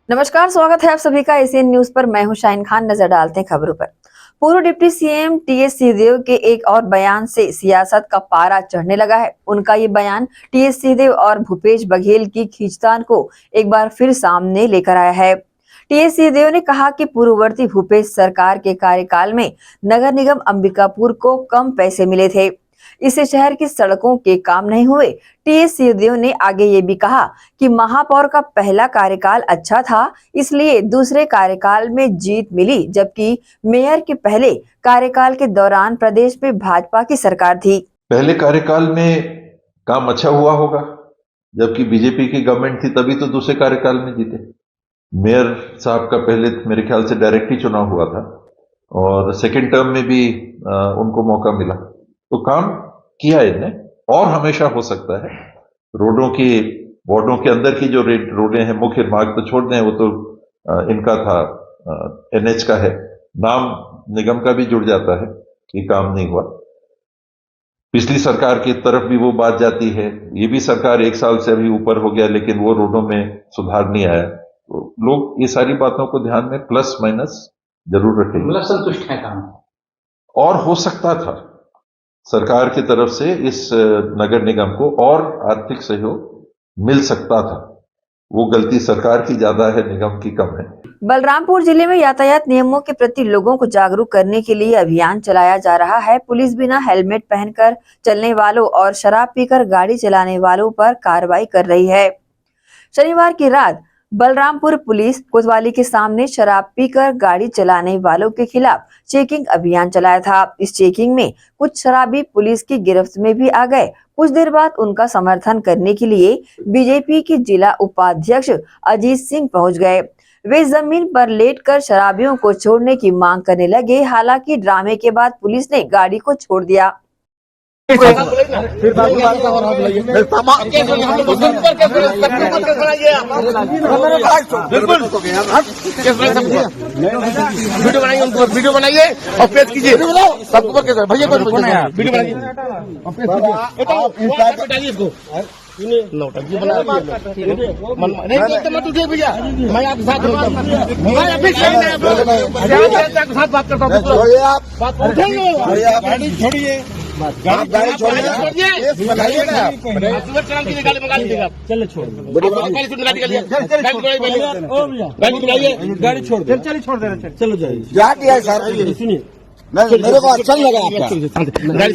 नमस्कार, स्वागत है आप सभी का एशियन न्यूज पर। मैं हूं शाहीन खान। नजर डालते हैं खबरों पर। पूर्व डिप्टी सीएम टीएस सिंहदेव के एक और बयान से सियासत का पारा चढ़ने लगा है। उनका ये बयान टीएस सिंहदेव और भूपेश बघेल की खींचतान को एक बार फिर सामने लेकर आया है। टीएस सिंहदेव ने कहा कि पूर्ववर्ती भूपेश सरकार के कार्यकाल में नगर निगम अंबिकापुर को कम पैसे मिले थे, इससे शहर की सड़कों के काम नहीं हुए। टीएस सिंहदेव ने आगे ये भी कहा कि महापौर का पहला कार्यकाल अच्छा था, इसलिए दूसरे कार्यकाल में जीत मिली, जबकि मेयर के पहले कार्यकाल के दौरान प्रदेश में भाजपा की सरकार थी। पहले कार्यकाल में काम अच्छा हुआ होगा, जबकि बीजेपी की गवर्नमेंट थी, तभी तो दूसरे कार्यकाल में जीते। मेयर साहब का पहले मेरे ख्याल से डायरेक्ट ही चुनाव हुआ था और सेकेंड टर्म में भी उनको मौका मिला, तो काम किया इनने और हमेशा हो सकता है। रोडों की वार्डों के अंदर की जो रोडें हैं, मुख्य मार्ग तो छोड़ दें, वो तो इनका था, एनएच का है, नाम निगम का भी जुड़ जाता है कि काम नहीं हुआ। पिछली सरकार की तरफ भी वो बात जाती है, ये भी सरकार एक साल से अभी ऊपर हो गया, लेकिन वो रोडों में सुधार नहीं आया। तो लोग ये सारी बातों को ध्यान में प्लस माइनस जरूर रखेंगे। मतलब संतुष्ट है काम और हो सकता था सरकार की तरफ से इस नगर निगम को और आर्थिक सहयोग मिल सकता था। वो गलती सरकार की ज्यादा है, निगम की कम है। बलरामपुर जिले में यातायात नियमों के प्रति लोगों को जागरूक करने के लिए अभियान चलाया जा रहा है। पुलिस बिना हेलमेट पहनकर चलने वालों और शराब पीकर गाड़ी चलाने वालों पर कार्रवाई कर रही है। शनिवार की रात बलरामपुर पुलिस कोतवाली के सामने शराब पीकर गाड़ी चलाने वालों के खिलाफ चेकिंग अभियान चलाया था। इस चेकिंग में कुछ शराबी पुलिस की गिरफ्त में भी आ गए। कुछ देर बाद उनका समर्थन करने के लिए बीजेपी के जिला उपाध्यक्ष अजीत सिंह पहुंच गए। वे जमीन पर लेटकर शराबियों को छोड़ने की मांग करने लगे। हालांकि ड्रामे के बाद पुलिस ने गाड़ी को छोड़ दिया। वीडियो बनाइए और पेश कीजिए सबको भैया वीडियो बनाइए भैया, मैं आपके साथ बात करता हूँ। गाड़ी छोड़िए, गाड़ी छोड़िए, चलो छोड़ गाड़ी छोड़ दे, चलिए छोड़ देना, चलो जाइए। सुनिए, मेरे को अच्छा लगा आपका गाड़ी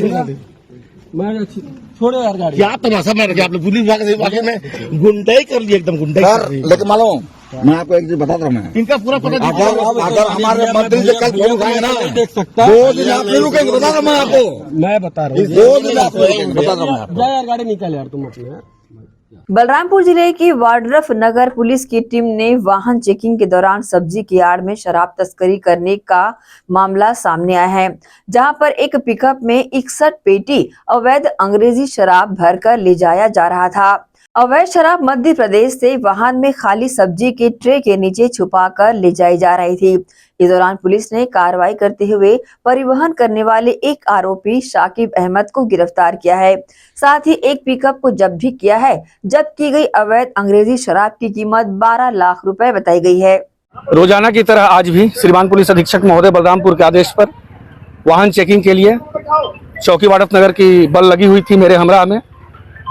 मैं छोड़ो यार गाड़ी। क्या तमाशा मार रहा है आप लोग, पुलिस वाले में गुंडाई कर लिया, एकदम गुंडाई। लेकिन मालूम मैं आपको एक चीज बताता हूँ, इनका पूरा पता। अगर हमारे मंत्री से कल फोन उठाएंगे ना, देख सकता 2 दिन आप नहीं रुकेंगे, बता रहा मैं आपको, मैं बता रहा हूँ 2 दिन आप बता रहा हूँ। यार गाड़ी निकाल यार तुम अपने। बलरामपुर जिले की वाड्रफ नगर पुलिस की टीम ने वाहन चेकिंग के दौरान सब्जी की आड़ में शराब तस्करी करने का मामला सामने आया है, जहां पर एक पिकअप में 61 पेटी अवैध अंग्रेजी शराब भरकर ले जाया जा रहा था। अवैध शराब मध्य प्रदेश से वाहन में खाली सब्जी के ट्रे के नीचे छुपाकर ले जाई जा रही थी। इस दौरान पुलिस ने कार्रवाई करते हुए परिवहन करने वाले एक आरोपी शाकिब अहमद को गिरफ्तार किया है। साथ ही एक पिकअप को जब्त भी किया है। जब्त की गई अवैध अंग्रेजी शराब की कीमत 12 लाख रुपए बताई गई है। रोजाना की तरह आज भी श्रीमान पुलिस अधीक्षक महोदय बलरामपुर के आदेश पर वाहन चेकिंग के लिए चौकी वाड़फ नगर की बल लगी हुई थी मेरे हमरा में।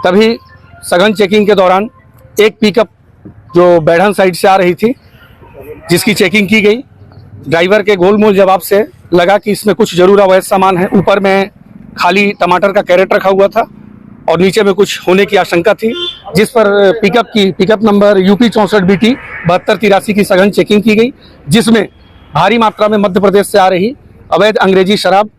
तभी सघन चेकिंग के दौरान एक पिकअप जो बैढ़न साइड से आ रही थी, जिसकी चेकिंग की गई, ड्राइवर के गोलमोल जवाब से लगा कि इसमें कुछ जरूर अवैध सामान है। ऊपर में खाली टमाटर का कैरेट रखा हुआ था और नीचे में कुछ होने की आशंका थी, जिस पर पिकअप नंबर UP 64 BT 7283 की सघन चेकिंग की गई, जिसमें भारी मात्रा में मध्य प्रदेश से आ रही अवैध अंग्रेजी शराब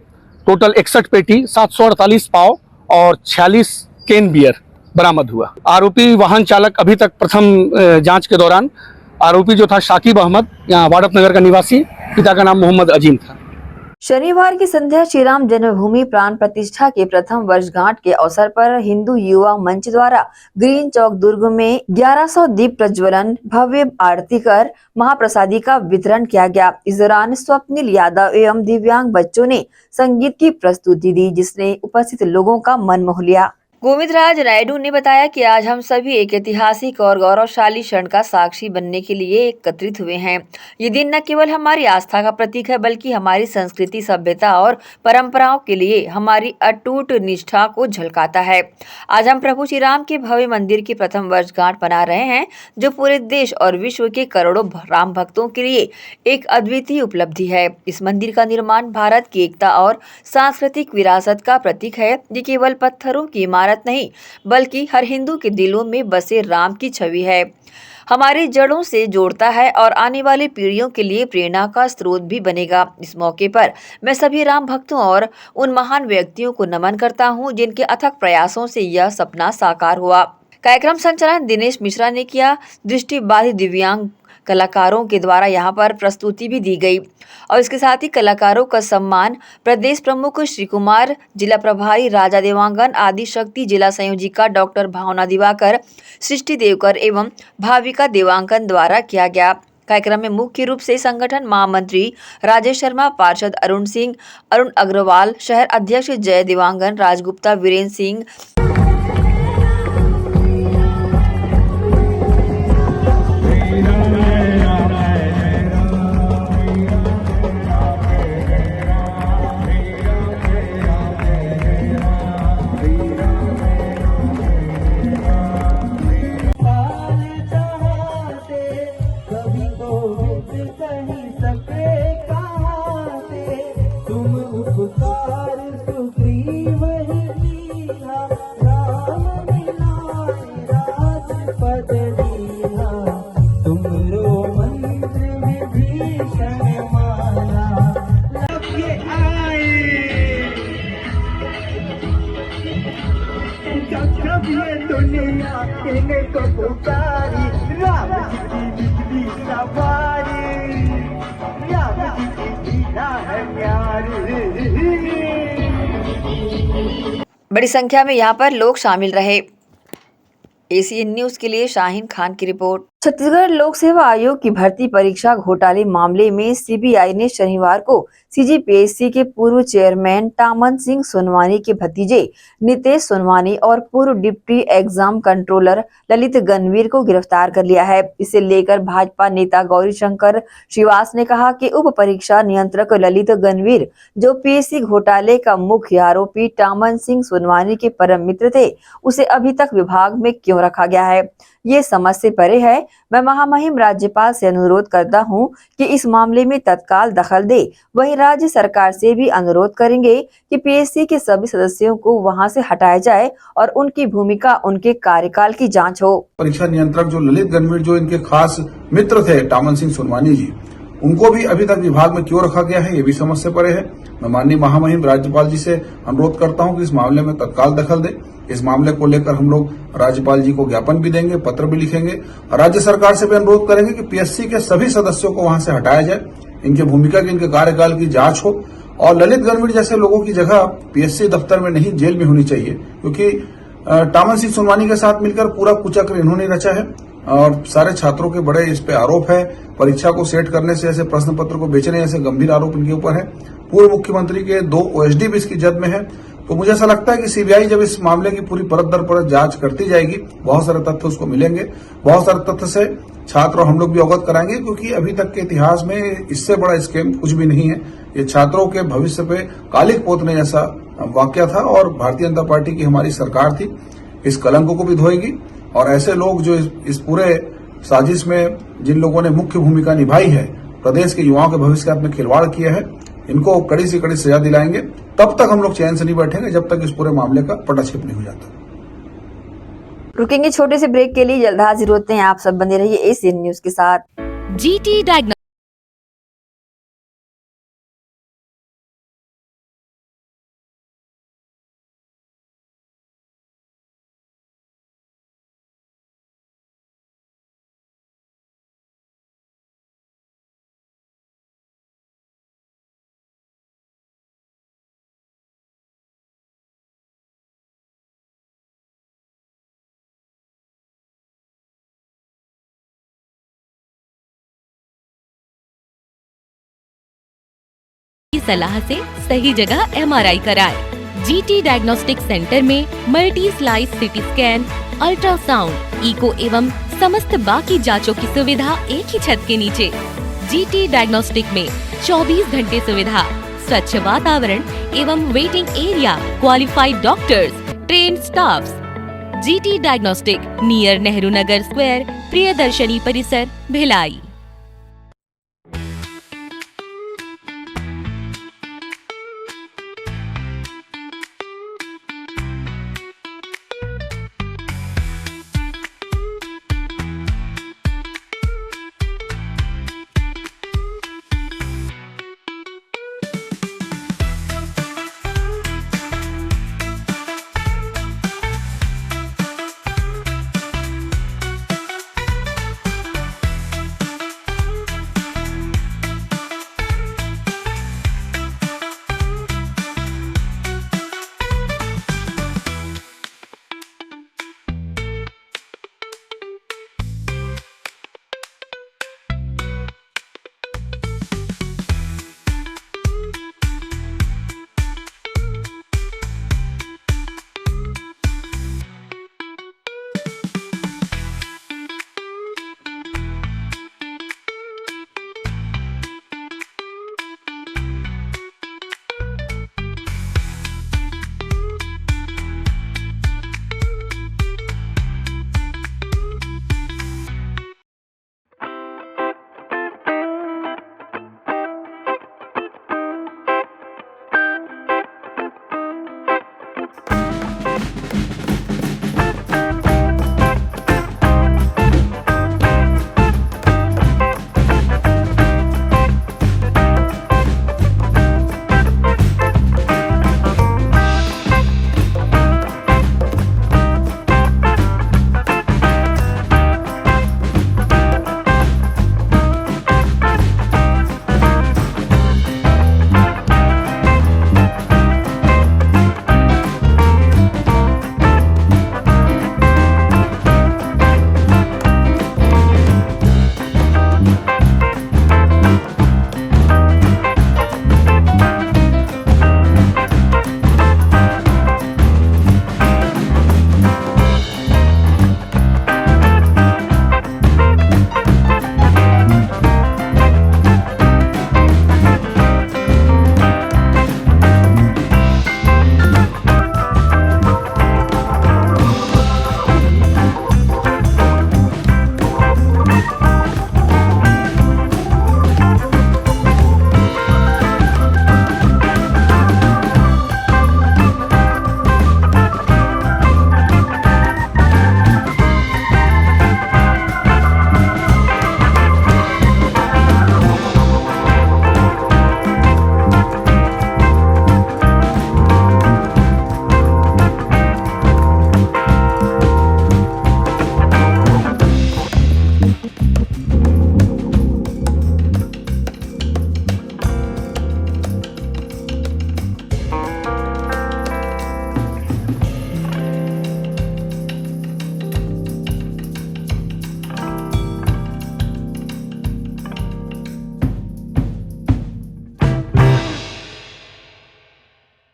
टोटल 61 पेटी 748 पाव और 46 केन बियर बरामद हुआ। आरोपी वाहन चालक अभी तक प्रथम जांच के दौरान आरोपी जो था शाकिब अहमद, यहाँ वाड़फ नगर का निवासी, पिता का नाम मोहम्मद अजीम था। शनिवार की संध्या श्री राम जन्मभूमि प्राण प्रतिष्ठा के प्रथम वर्षगांठ के अवसर पर हिंदू युवा मंच द्वारा ग्रीन चौक दुर्ग में 1100 दीप प्रज्वलन, भव्य आरती कर महाप्रसादी का वितरण किया गया। इस दौरान स्वप्निल यादव एवं दिव्यांग बच्चों ने संगीत की प्रस्तुति दी, जिसने उपस्थित लोगों का मन मोह लिया। गोविंदराज नायडू ने बताया कि आज हम सभी एक ऐतिहासिक और गौरवशाली क्षण का साक्षी बनने के लिए एकत्रित हुए हैं। ये दिन न केवल हमारी आस्था का प्रतीक है, बल्कि हमारी संस्कृति, सभ्यता और परंपराओं के लिए हमारी अटूट निष्ठा को झलकाता है। आज हम प्रभु श्री राम के भव्य मंदिर की प्रथम वर्षगांठ मना रहे हैं, जो पूरे देश और विश्व के करोड़ों राम भक्तों के लिए एक अद्वितीय उपलब्धि है। इस मंदिर का निर्माण भारत की एकता और सांस्कृतिक विरासत का प्रतीक है। ये केवल पत्थरों की इमारत नहीं, बल्कि हर हिंदू के दिलों में बसे राम की छवि है। हमारी जड़ों से जोड़ता है और आने वाली पीढ़ियों के लिए प्रेरणा का स्रोत भी बनेगा। इस मौके पर मैं सभी राम भक्तों और उन महान व्यक्तियों को नमन करता हूं, जिनके अथक प्रयासों से यह सपना साकार हुआ। कार्यक्रम संचालन दिनेश मिश्रा ने किया। दृष्टिबाधित दिव्यांग कलाकारों के द्वारा यहां पर प्रस्तुति भी दी गई और इसके साथ ही कलाकारों का सम्मान प्रदेश प्रमुख श्री कुमार, जिला प्रभारी राजा देवांगन, आदि शक्ति जिला संयोजिका डॉक्टर भावना दिवाकर, सृष्टि देवकर एवं भाविका देवांगन द्वारा किया गया। कार्यक्रम में मुख्य रूप से संगठन महामंत्री राजेश शर्मा, पार्षद अरुण सिंह, अरुण अग्रवाल, शहर अध्यक्ष जय देवांगन, राजगुप्ता, वीरेंद्र सिंह, दुनिया इनको पुकारी, राम जी की बिजली सवारी, राम जी की जीना है प्यारी। बड़ी संख्या में यहाँ पर लोग शामिल रहे। एसीएन न्यूज के लिए शाहीन खान की रिपोर्ट। छत्तीसगढ़ लोक सेवा आयोग की भर्ती परीक्षा घोटाले मामले में सीबीआई ने शनिवार को सीजीपीएससी के पूर्व चेयरमैन टामन सिंह सोनवानी के भतीजे नितेश सोनवानी और पूर्व deputy exam controller Lalit Ganveer को गिरफ्तार कर लिया है। इसे लेकर भाजपा नेता गौरीशंकर श्रीवास ने कहा कि उप परीक्षा नियंत्रक ललित गणवीर, जो पीएससी घोटाले का मुख्य आरोपी टामन सिंह सोनवानी के परम मित्र थे, उसे अभी तक विभाग में क्यों रखा गया है, ये समझ से परे है। मैं महामहिम राज्यपाल से अनुरोध करता हूं कि इस मामले में तत्काल दखल दे। वहीं राज्य सरकार से भी अनुरोध करेंगे कि पीएससी के सभी सदस्यों को वहां से हटाया जाए और उनकी भूमिका, उनके कार्यकाल की जांच हो। परीक्षा नियंत्रक जो ललित गणवीर, जो इनके खास मित्र थे टामन सिंह सोनवानी जी, उनको भी अभी तक विभाग में क्यों रखा गया है, ये भी समझ से परे है। मैं माननीय महामहिम राज्यपाल जी से अनुरोध करता हूं कि इस मामले में तत्काल दखल दे। इस मामले को लेकर हम लोग राज्यपाल जी को ज्ञापन भी देंगे, पत्र भी लिखेंगे और राज्य सरकार से भी अनुरोध करेंगे कि पीएससी के सभी सदस्यों को वहां से हटाया जाए, इनकी भूमिका की, इनके कार्यकाल की जांच हो और ललित गणवीर जैसे लोगों की जगह पीएससी दफ्तर में नहीं, जेल में होनी चाहिए, क्योंकि टामन सिंह सोनवानी के साथ मिलकर पूरा कुचक्र इन्होंने रचा है और सारे छात्रों के बड़े इस पे आरोप है। परीक्षा को सेट करने से, ऐसे प्रश्न पत्र को बेचने जैसे गंभीर आरोप इनके ऊपर है। पूर्व मुख्यमंत्री के 2 ओएसडी भी इसकी जद में है। तो मुझे ऐसा लगता है कि सीबीआई जब इस मामले की पूरी परत दर परत जांच करती जाएगी, बहुत सारे तथ्य उसको मिलेंगे, बहुत सारे तथ्य से छात्र और हम लोग भी अवगत कराएंगे, क्योंकि अभी तक के इतिहास में इससे बड़ा स्कैम कुछ भी नहीं है। ये छात्रों के भविष्य पे कालिक पोतने जैसा वाकया था और भारतीय जनता पार्टी की हमारी सरकार थी, इस कलंक को भी धोएगी और ऐसे लोग जो इस पूरे साजिश में जिन लोगों ने मुख्य भूमिका निभाई है, प्रदेश के युवाओं के भविष्य के साथ में खिलवाड़ किया है, इनको कड़ी से कड़ी सजा दिलाएंगे। तब तक हम लोग चैन से नहीं बैठेंगे जब तक इस पूरे मामले का पटाक्षेप नहीं हो जाता। रुकेंगे छोटे से ब्रेक के लिए, जल्द हाजिर होते हैं। आप सब बने रहिए एसीएन न्यूज के साथ। GT डायग्नोस्टिक्स की सलाह से सही जगह MRI कराएं। जीटी डायग्नोस्टिक सेंटर में multi slice CT scan, ultrasound, echo एवं समस्त बाकी जांचों की सुविधा एक ही छत के नीचे। जीटी डायग्नोस्टिक में 24 घंटे सुविधा, स्वच्छ वातावरण एवं waiting area, qualified doctors, trained staffs. GT diagnostic near Nehru Nagar square, Priyadarshini परिसर, भिलाई।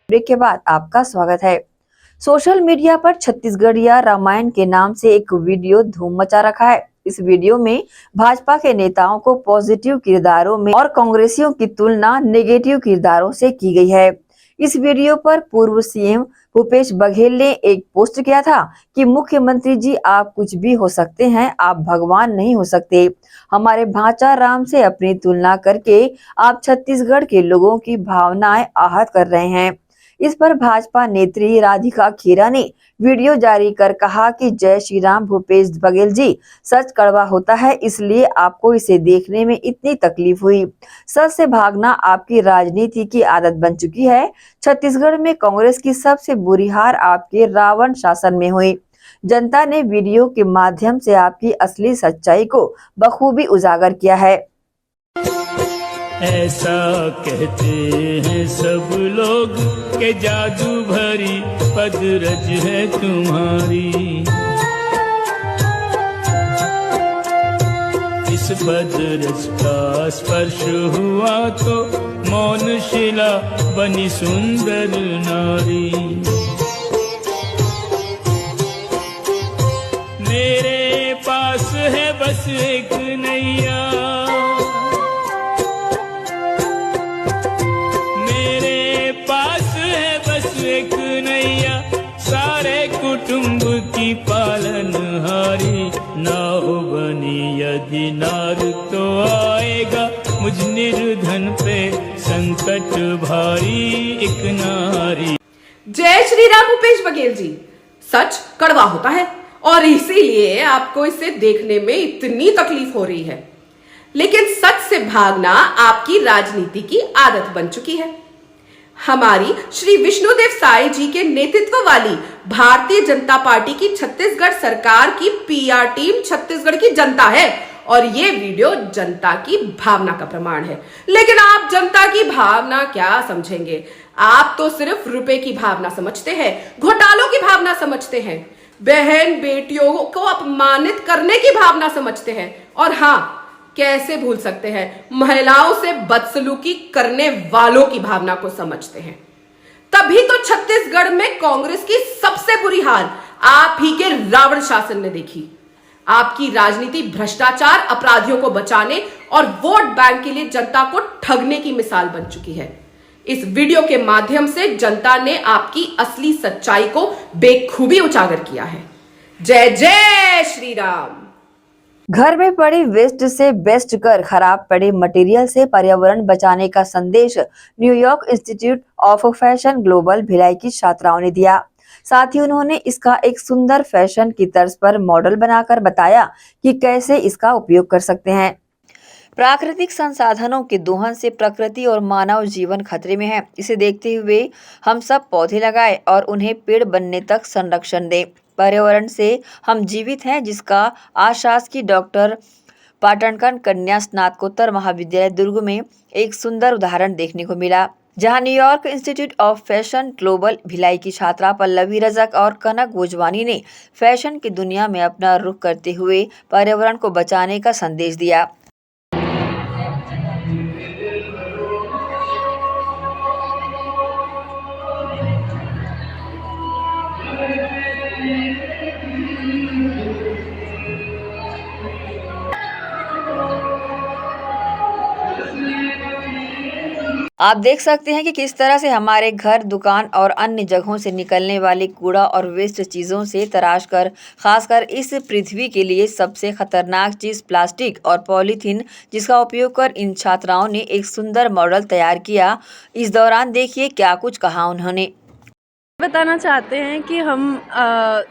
ब्रेक के बाद आपका स्वागत है। सोशल मीडिया पर छत्तीसगढ़िया रामायण के नाम से एक वीडियो धूम मचा रखा है। इस वीडियो में भाजपा के नेताओं को पॉजिटिव किरदारों में और कांग्रेसियों की तुलना नेगेटिव किरदारों से की गई है। इस वीडियो पर पूर्व सीएम भूपेश बघेल ने एक पोस्ट किया था कि मुख्यमंत्री जी आप कुछ भी हो सकते हैं, आप भगवान नहीं हो सकते। हमारे भांचा राम से अपनी तुलना करके आप छत्तीसगढ़ के लोगों की भावनाएं आहत कर रहे हैं। इस पर भाजपा नेत्री राधिका खेरा ने वीडियो जारी कर कहा कि जय श्री राम भूपेश बघेल जी, सच कड़वा होता है, इसलिए आपको इसे देखने में इतनी तकलीफ हुई। सच से भागना आपकी राजनीति की आदत बन चुकी है। छत्तीसगढ़ में कांग्रेस की सबसे बुरी हार आपके रावण शासन में हुई। जनता ने वीडियो के माध्यम से आपकी असली सच्चाई को बखूबी उजागर किया है। ऐसा कहते हैं सब लोग के जादू भरी पदरज है तुम्हारी। इस आस्पद रस का स्पर्श हुआ तो मौन शिला बनी सुंदर नारी। मेरे पास है बस एक नैया, मेरे पास है बस एक नैया, सारे कुटुंब की पालनहारी। नाव बनी यदि नार तो आएगा मुझ निर्धन पे संकट भारी एक नारी। जय श्री राम भूपेश बघेल जी। सच कड़वा होता है और इसीलिए आपको इसे देखने में इतनी तकलीफ हो रही है, लेकिन सच से भागना आपकी राजनीति की आदत बन चुकी है। हमारी श्री विष्णुदेव साय जी के नेतृत्व वाली भारतीय जनता पार्टी की छत्तीसगढ़ सरकार की पीआर टीम छत्तीसगढ़ की जनता है और ये वीडियो जनता की भावना का प्रमाण है। लेकिन आप जनता की भावना क्या समझेंगे? आप तो सिर्फ रुपए की भावना समझते हैं, घोटालों की भावना समझते हैं, बहन बेटियों को अपमानित करने की भावना समझते हैं, और हाँ, कैसे भूल सकते हैं, महिलाओं से बदसलूकी करने वालों की भावना को समझते हैं। तभी तो छत्तीसगढ़ में कांग्रेस की सबसे बुरी हाल आप ही के रावण शासन ने देखी। आपकी राजनीति भ्रष्टाचार, अपराधियों को बचाने और वोट बैंक के लिए जनता को ठगने की मिसाल बन चुकी है। इस वीडियो के माध्यम से जनता ने आपकी असली सच्चाई को बेखूबी उजागर किया है। जय जय श्री राम। घर में पड़ी वेस्ट से बेस्ट कर खराब पड़े मटेरियल से पर्यावरण बचाने का संदेश New York institute of fashion global Bhilai की छात्राओं ने दिया। साथ ही उन्होंने इसका एक सुंदर फैशन की तर्ज पर मॉडल बनाकर बताया कि कैसे इसका उपयोग कर सकते हैं। प्राकृतिक संसाधनों के दोहन से प्रकृति और मानव जीवन खतरे में है। इसे देखते हुए हम सब पौधे लगाएं और उन्हें पेड़ बनने तक संरक्षण दें। पर्यावरण से हम जीवित हैं, जिसका आज शासकीय डॉक्टर पाटणकर कन्या स्नातकोत्तर महाविद्यालय दुर्ग में एक सुंदर उदाहरण देखने को मिला, जहां New York institute of fashion global Bhilai की छात्रा पल्लवी रजक और कनक भोजवानी ने फैशन की दुनिया में अपना रुख करते हुए पर्यावरण को बचाने का संदेश दिया। आप देख सकते हैं कि किस तरह से हमारे घर, दुकान और अन्य जगहों से निकलने वाले कूड़ा और वेस्ट चीज़ों से तराश कर, खासकर इस पृथ्वी के लिए सबसे खतरनाक चीज़ प्लास्टिक और पॉलीथीन, जिसका उपयोग कर इन छात्राओं ने एक सुंदर मॉडल तैयार किया। इस दौरान देखिए क्या कुछ कहा उन्होंने। बताना चाहते हैं कि हम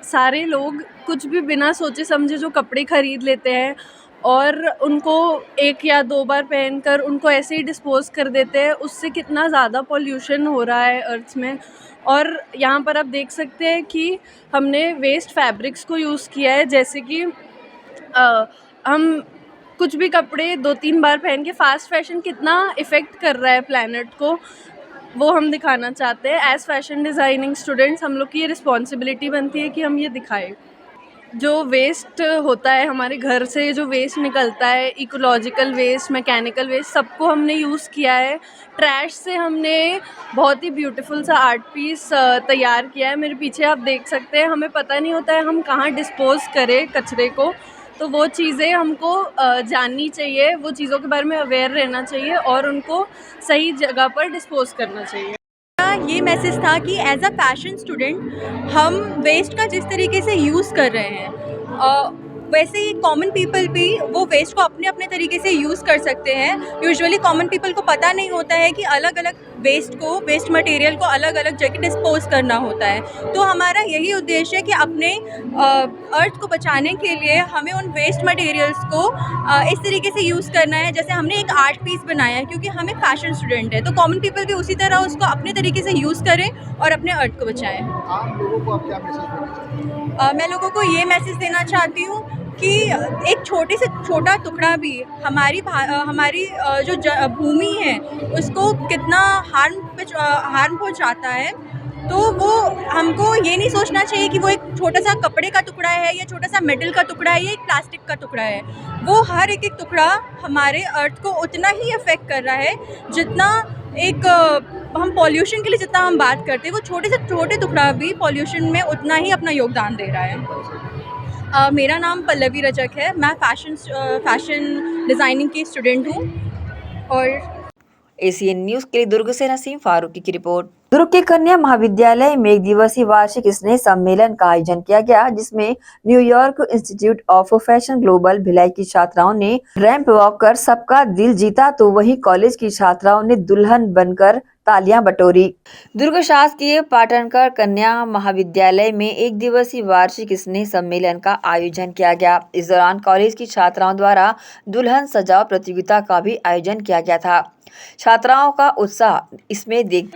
सारे लोग कुछ भी बिना सोचे समझे जो कपड़े खरीद लेते हैं और उनको एक या दो बार पहनकर उनको ऐसे ही डिस्पोज़ कर देते हैं, उससे कितना ज़्यादा पॉल्यूशन हो रहा है अर्थ में। और यहाँ पर आप देख सकते हैं कि हमने वेस्ट फैब्रिक्स को यूज़ किया है, जैसे कि हम कुछ भी कपड़े 2-3 बार पहन के फास्ट फैशन कितना इफ़ेक्ट कर रहा है प्लैनेट को, वो हम दिखाना चाहते हैं। एज़ फैशन डिज़ाइनिंग स्टूडेंट्स हम लोग की ये रिस्पॉन्सिबिलिटी बनती है कि हम ये दिखाएं। जो वेस्ट होता है हमारे घर से, जो वेस्ट निकलता है, इकोलॉजिकल वेस्ट, मैकेनिकल वेस्ट, सबको हमने यूज़ किया है। ट्रैश से हमने बहुत ही ब्यूटीफुल सा आर्ट पीस तैयार किया है। मेरे पीछे आप देख सकते हैं, हमें पता नहीं होता है हम कहाँ डिस्पोज़ करें कचरे को, तो वो चीज़ें हमको जाननी चाहिए, वो चीज़ों के बारे में अवेयर रहना चाहिए और उनको सही जगह पर डिस्पोज़ करना चाहिए। ये मैसेज था कि एज अ फैशन स्टूडेंट हम वेस्ट का जिस तरीके से यूज़ कर रहे हैं वैसे ही कॉमन पीपल भी वो वेस्ट को अपने अपने तरीके से यूज़ कर सकते हैं। यूजुअली कॉमन पीपल को पता नहीं होता है कि अलग अलग वेस्ट मटेरियल को अलग अलग जगह डिस्पोज करना होता है। तो हमारा यही उद्देश्य है कि अपने अर्थ को बचाने के लिए हमें उन वेस्ट मटेरियल्स को इस तरीके से यूज़ करना है, जैसे हमने एक आर्ट पीस बनाया है, क्योंकि हम एक फैशन स्टूडेंट है, तो कॉमन पीपल भी उसी तरह उसको अपने तरीके से यूज़ करें और अपने अर्थ को बचाएं। मैं लोगों को ये मैसेज देना चाहती हूँ कि एक छोटे से छोटा टुकड़ा भी हमारी जो भूमि है उसको कितना हार्म पहुँचाता है। तो वो हमको ये नहीं सोचना चाहिए कि वो एक छोटा सा कपड़े का टुकड़ा है या छोटा सा मेटल का टुकड़ा है या एक प्लास्टिक का टुकड़ा है। वो हर एक टुकड़ा हमारे अर्थ को उतना ही अफेक्ट कर रहा है जितना एक हम पॉल्यूशन के लिए जितना हम बात करते हैं, वो छोटे से छोटे टुकड़ा भी पॉल्यूशन में उतना ही अपना योगदान दे रहा है। मेरा नाम पल्लवी रजक है। मैं फैशन डिज़ाइनिंग की स्टूडेंट हूँ। और एसीएन न्यूज के लिए दुर्ग से नसीम फारूकी की रिपोर्ट। दुर्ग के कन्या महाविद्यालय में 1 दिवसीय वार्षिक स्नेह सम्मेलन का आयोजन किया गया, जिसमें New York institute of fashion global Bhilai की छात्राओं ने रैंप वॉक कर सबका दिल जीता, तो वहीं कॉलेज की छात्राओं ने दुल्हन बनकर तालियां बटोरी। दुर्ग शासकीय पाटनकर कन्या महाविद्यालय में 1 दिवसीय वार्षिक स्नेह सम्मेलन का आयोजन किया गया। इस दौरान कॉलेज की छात्राओं द्वारा दुल्हन सजाओ प्रतियोगिता का भी आयोजन किया गया था। छात्राओं का उत्साह इसमें देख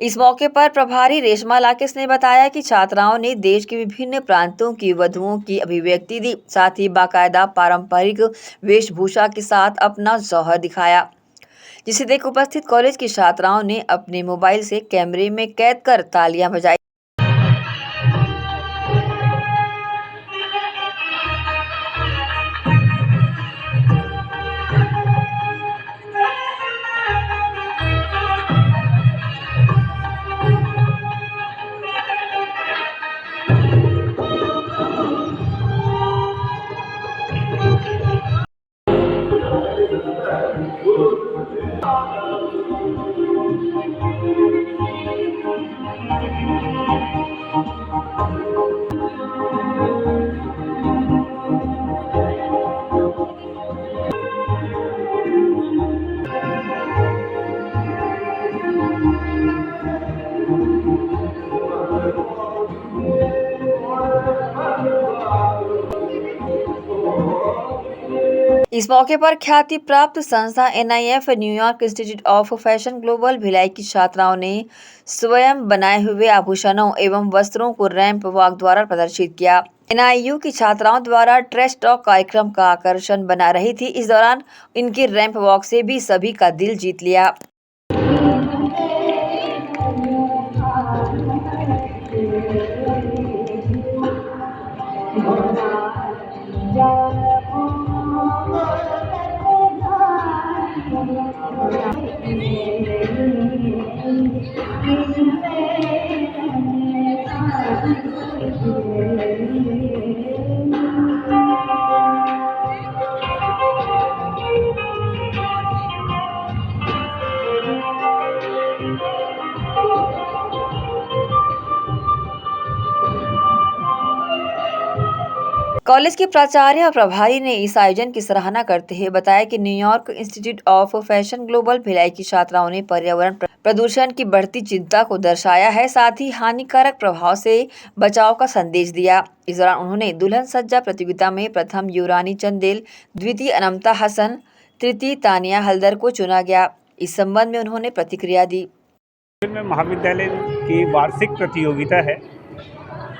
इस मौके पर प्रभारी रेशमा लाकेश ने बताया कि छात्राओं ने देश के विभिन्न प्रांतों की वधुओं की अभिव्यक्ति दी, साथ ही बाकायदा पारंपरिक वेशभूषा के साथ अपना जौहर दिखाया, जिसे देख उपस्थित कॉलेज की छात्राओं ने अपने मोबाइल से कैमरे में कैद कर तालियां बजाई। इस मौके पर ख्याति प्राप्त संस्था NIF New York institute of fashion global Bhilai की छात्राओं ने स्वयं बनाए हुए आभूषणों एवं वस्त्रों को रैंप वॉक द्वारा प्रदर्शित किया। NIU की छात्राओं द्वारा ट्रेश टॉक कार्यक्रम का आकर्षण बना रही थी। इस दौरान इनके रैंप वॉक से भी सभी का दिल जीत लिया। कॉलेज के प्राचार्य और प्रभारी ने इस आयोजन की सराहना करते हुए बताया कि New York institute of fashion global Bhilai की छात्राओं ने पर्यावरण प्रदूषण की बढ़ती चिंता को दर्शाया है, साथ ही हानिकारक प्रभाव से बचाव का संदेश दिया। इस दौरान उन्होंने दुल्हन सज्जा प्रतियोगिता में प्रथम युवरानी चंदेल, द्वितीय अनमता हसन, तृतीय तानिया हल्दर को चुना गया। इस संबंध में उन्होंने प्रतिक्रिया दी। महाविद्यालय की वार्षिक प्रतियोगिता है,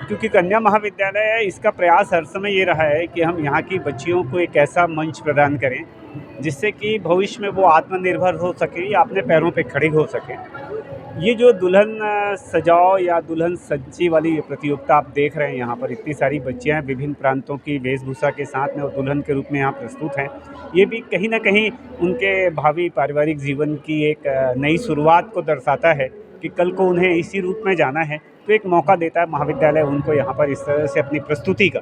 क्योंकि कन्या महाविद्यालय है, इसका प्रयास हर समय ये रहा है कि हम यहाँ की बच्चियों को एक ऐसा मंच प्रदान करें जिससे कि भविष्य में वो आत्मनिर्भर हो सके या अपने पैरों पे खड़े हो सके। ये जो दुल्हन सजाओ या दुल्हन सज्जी वाली प्रतियोगिता आप देख रहे हैं, यहाँ पर इतनी सारी बच्चियाँ हैं विभिन्न प्रांतों की वेशभूषा के साथ में और दुल्हन के रूप में यहाँ प्रस्तुत हैं। ये भी कहीं ना कहीं उनके भावी पारिवारिक जीवन की एक नई शुरुआत को दर्शाता है कि कल को उन्हें इसी रूप में जाना है, तो एक मौका देता है महाविद्यालय उनको यहाँ पर इस तरह से अपनी प्रस्तुति का।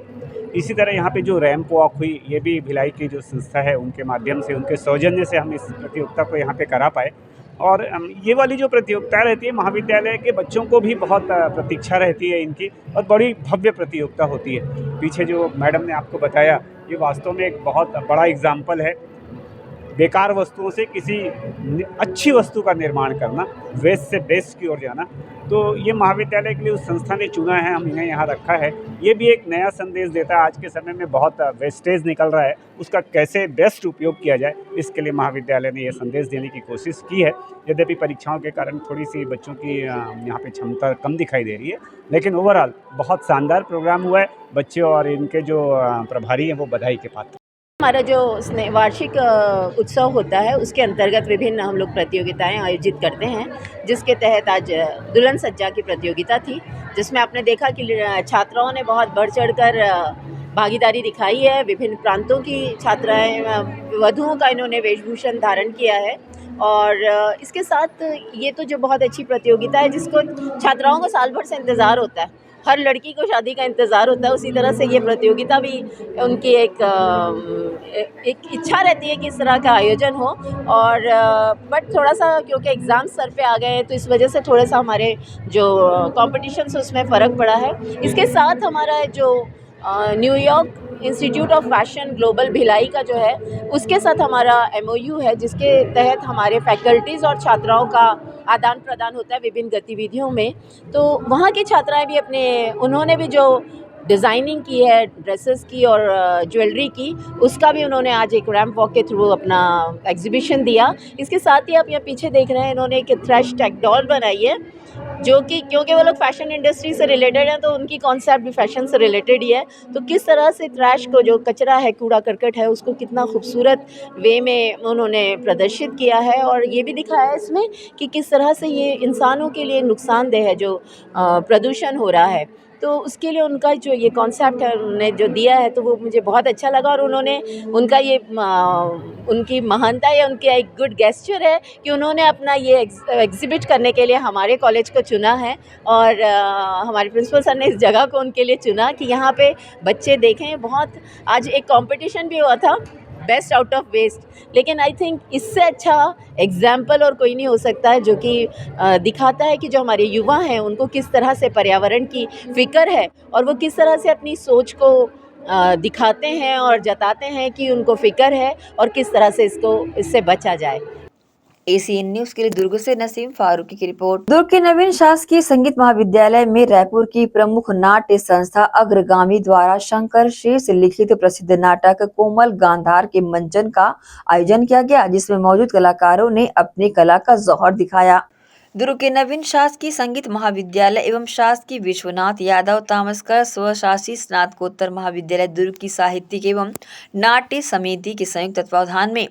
इसी तरह यहाँ पे जो रैंप वॉक हुई, ये भी भिलाई की जो संस्था है उनके माध्यम से, उनके सौजन्य से हम इस प्रतियोगिता को यहाँ पे करा पाए। और ये वाली जो प्रतियोगिता रहती है, महाविद्यालय के बच्चों को भी बहुत प्रतीक्षा रहती है इनकी, और बड़ी भव्य प्रतियोगिता होती है। पीछे जो मैडम ने आपको बताया, ये वास्तव में एक बहुत बड़ा एग्जाम्पल है। बेकार वस्तुओं से किसी अच्छी वस्तु का निर्माण करना, वेस्ट से बेस्ट की ओर जाना। तो ये महाविद्यालय के लिए उस संस्था ने चुना है, हम इन्हें यहाँ रखा है। ये भी एक नया संदेश देता है, आज के समय में बहुत वेस्टेज निकल रहा है, उसका कैसे बेस्ट उपयोग किया जाए, इसके लिए महाविद्यालय ने ये संदेश देने की कोशिश की है। यद्यपि परीक्षाओं के कारण थोड़ी सी बच्चों की यहाँ पे क्षमता कम दिखाई दे रही है, लेकिन ओवरऑल बहुत शानदार प्रोग्राम हुआ है। बच्चे और इनके जो प्रभारी हैं वो बधाई के पात्र। हमारा जो वार्षिक उत्सव होता है, उसके अंतर्गत विभिन्न हम लोग प्रतियोगिताएं आयोजित करते हैं, जिसके तहत आज दुल्हन सज्जा की प्रतियोगिता थी, जिसमें आपने देखा कि छात्राओं ने बहुत बढ़ चढ़कर भागीदारी दिखाई है। विभिन्न प्रांतों की छात्राएं, वधुओं का इन्होंने वेशभूषण धारण किया है। और इसके साथ ये तो जो बहुत अच्छी प्रतियोगिता है, जिसको छात्राओं को साल भर से इंतज़ार होता है, हर लड़की को शादी का इंतज़ार होता है, उसी तरह से ये प्रतियोगिता भी उनकी एक इच्छा रहती है कि इस तरह का आयोजन हो। और बट थोड़ा सा क्योंकि एग्ज़ाम सर पे आ गए हैं, तो इस वजह से थोड़ा सा हमारे जो कॉम्पिटिशन्स उसमें फ़र्क पड़ा है। इसके साथ हमारा जो New York institute of fashion global Bhilai का जो है, उसके साथ हमारा MOU है, जिसके तहत हमारे फैकल्टीज़ और छात्राओं का आदान प्रदान होता है विभिन्न गतिविधियों में। तो वहाँ की छात्राएं भी उन्होंने भी जो डिज़ाइनिंग की है ड्रेसेस की और ज्वेलरी की, उसका भी उन्होंने आज एक रैंप वॉक के थ्रू अपना एग्जीबिशन दिया। इसके साथ ही आप यहाँ पीछे देख रहे हैं, इन्होंने एक थ्रैश टैग डॉल बनाई है, जो कि क्योंकि वो लोग फैशन इंडस्ट्री से रिलेटेड हैं, तो उनकी कॉन्सेप्ट भी फैशन से रिलेटेड ही है। तो किस तरह से थ्रैश को, जो कचरा है, कूड़ा करकट है, उसको कितना खूबसूरत वे में उन्होंने प्रदर्शित किया है। और ये भी दिखाया है इसमें कि किस तरह से ये इंसानों के लिए नुकसानदेह है, जो प्रदूषण हो रहा है। तो उसके लिए उनका जो ये कॉन्सेप्ट है उन्होंने जो दिया है, तो वो मुझे बहुत अच्छा लगा। और उनका ये उनकी महानता या उनकी एक गुड गेस्चर है कि उन्होंने अपना ये एग्जिबिट करने के लिए हमारे कॉलेज को चुना है। और हमारे प्रिंसिपल सर ने इस जगह को उनके लिए चुना कि यहाँ पे बच्चे देखें। बहुत आज एक कंपटीशन भी हुआ था, बेस्ट आउट ऑफ वेस्ट, लेकिन आई थिंक इससे अच्छा एग्जाम्पल और कोई नहीं हो सकता है, जो कि दिखाता है कि जो हमारे युवा हैं उनको किस तरह से पर्यावरण की फ़िक्र है, और वो किस तरह से अपनी सोच को दिखाते हैं और जताते हैं कि उनको फ़िक्र है और किस तरह से इससे बचा जाए। ACN न्यूज के लिए दुर्ग से नसीम फारूकी की रिपोर्ट। दुर्ग के नवीन शासकीय संगीत महाविद्यालय में रायपुर की प्रमुख नाट्य संस्था अग्रगामी द्वारा शंकर शेष लिखित प्रसिद्ध नाटक कोमल गांधार के मंचन का आयोजन किया गया, जिसमें मौजूद कलाकारों ने अपनी कला का जौहर दिखाया। दुर्ग के नवीन शासकीय संगीत महाविद्यालय एवं शासकीय विश्वनाथ यादव तामस्कर स्वशासी स्नातकोत्तर महाविद्यालय दुर्ग की साहित्यिक एवं नाट्य समिति के संयुक्त तत्वावधान में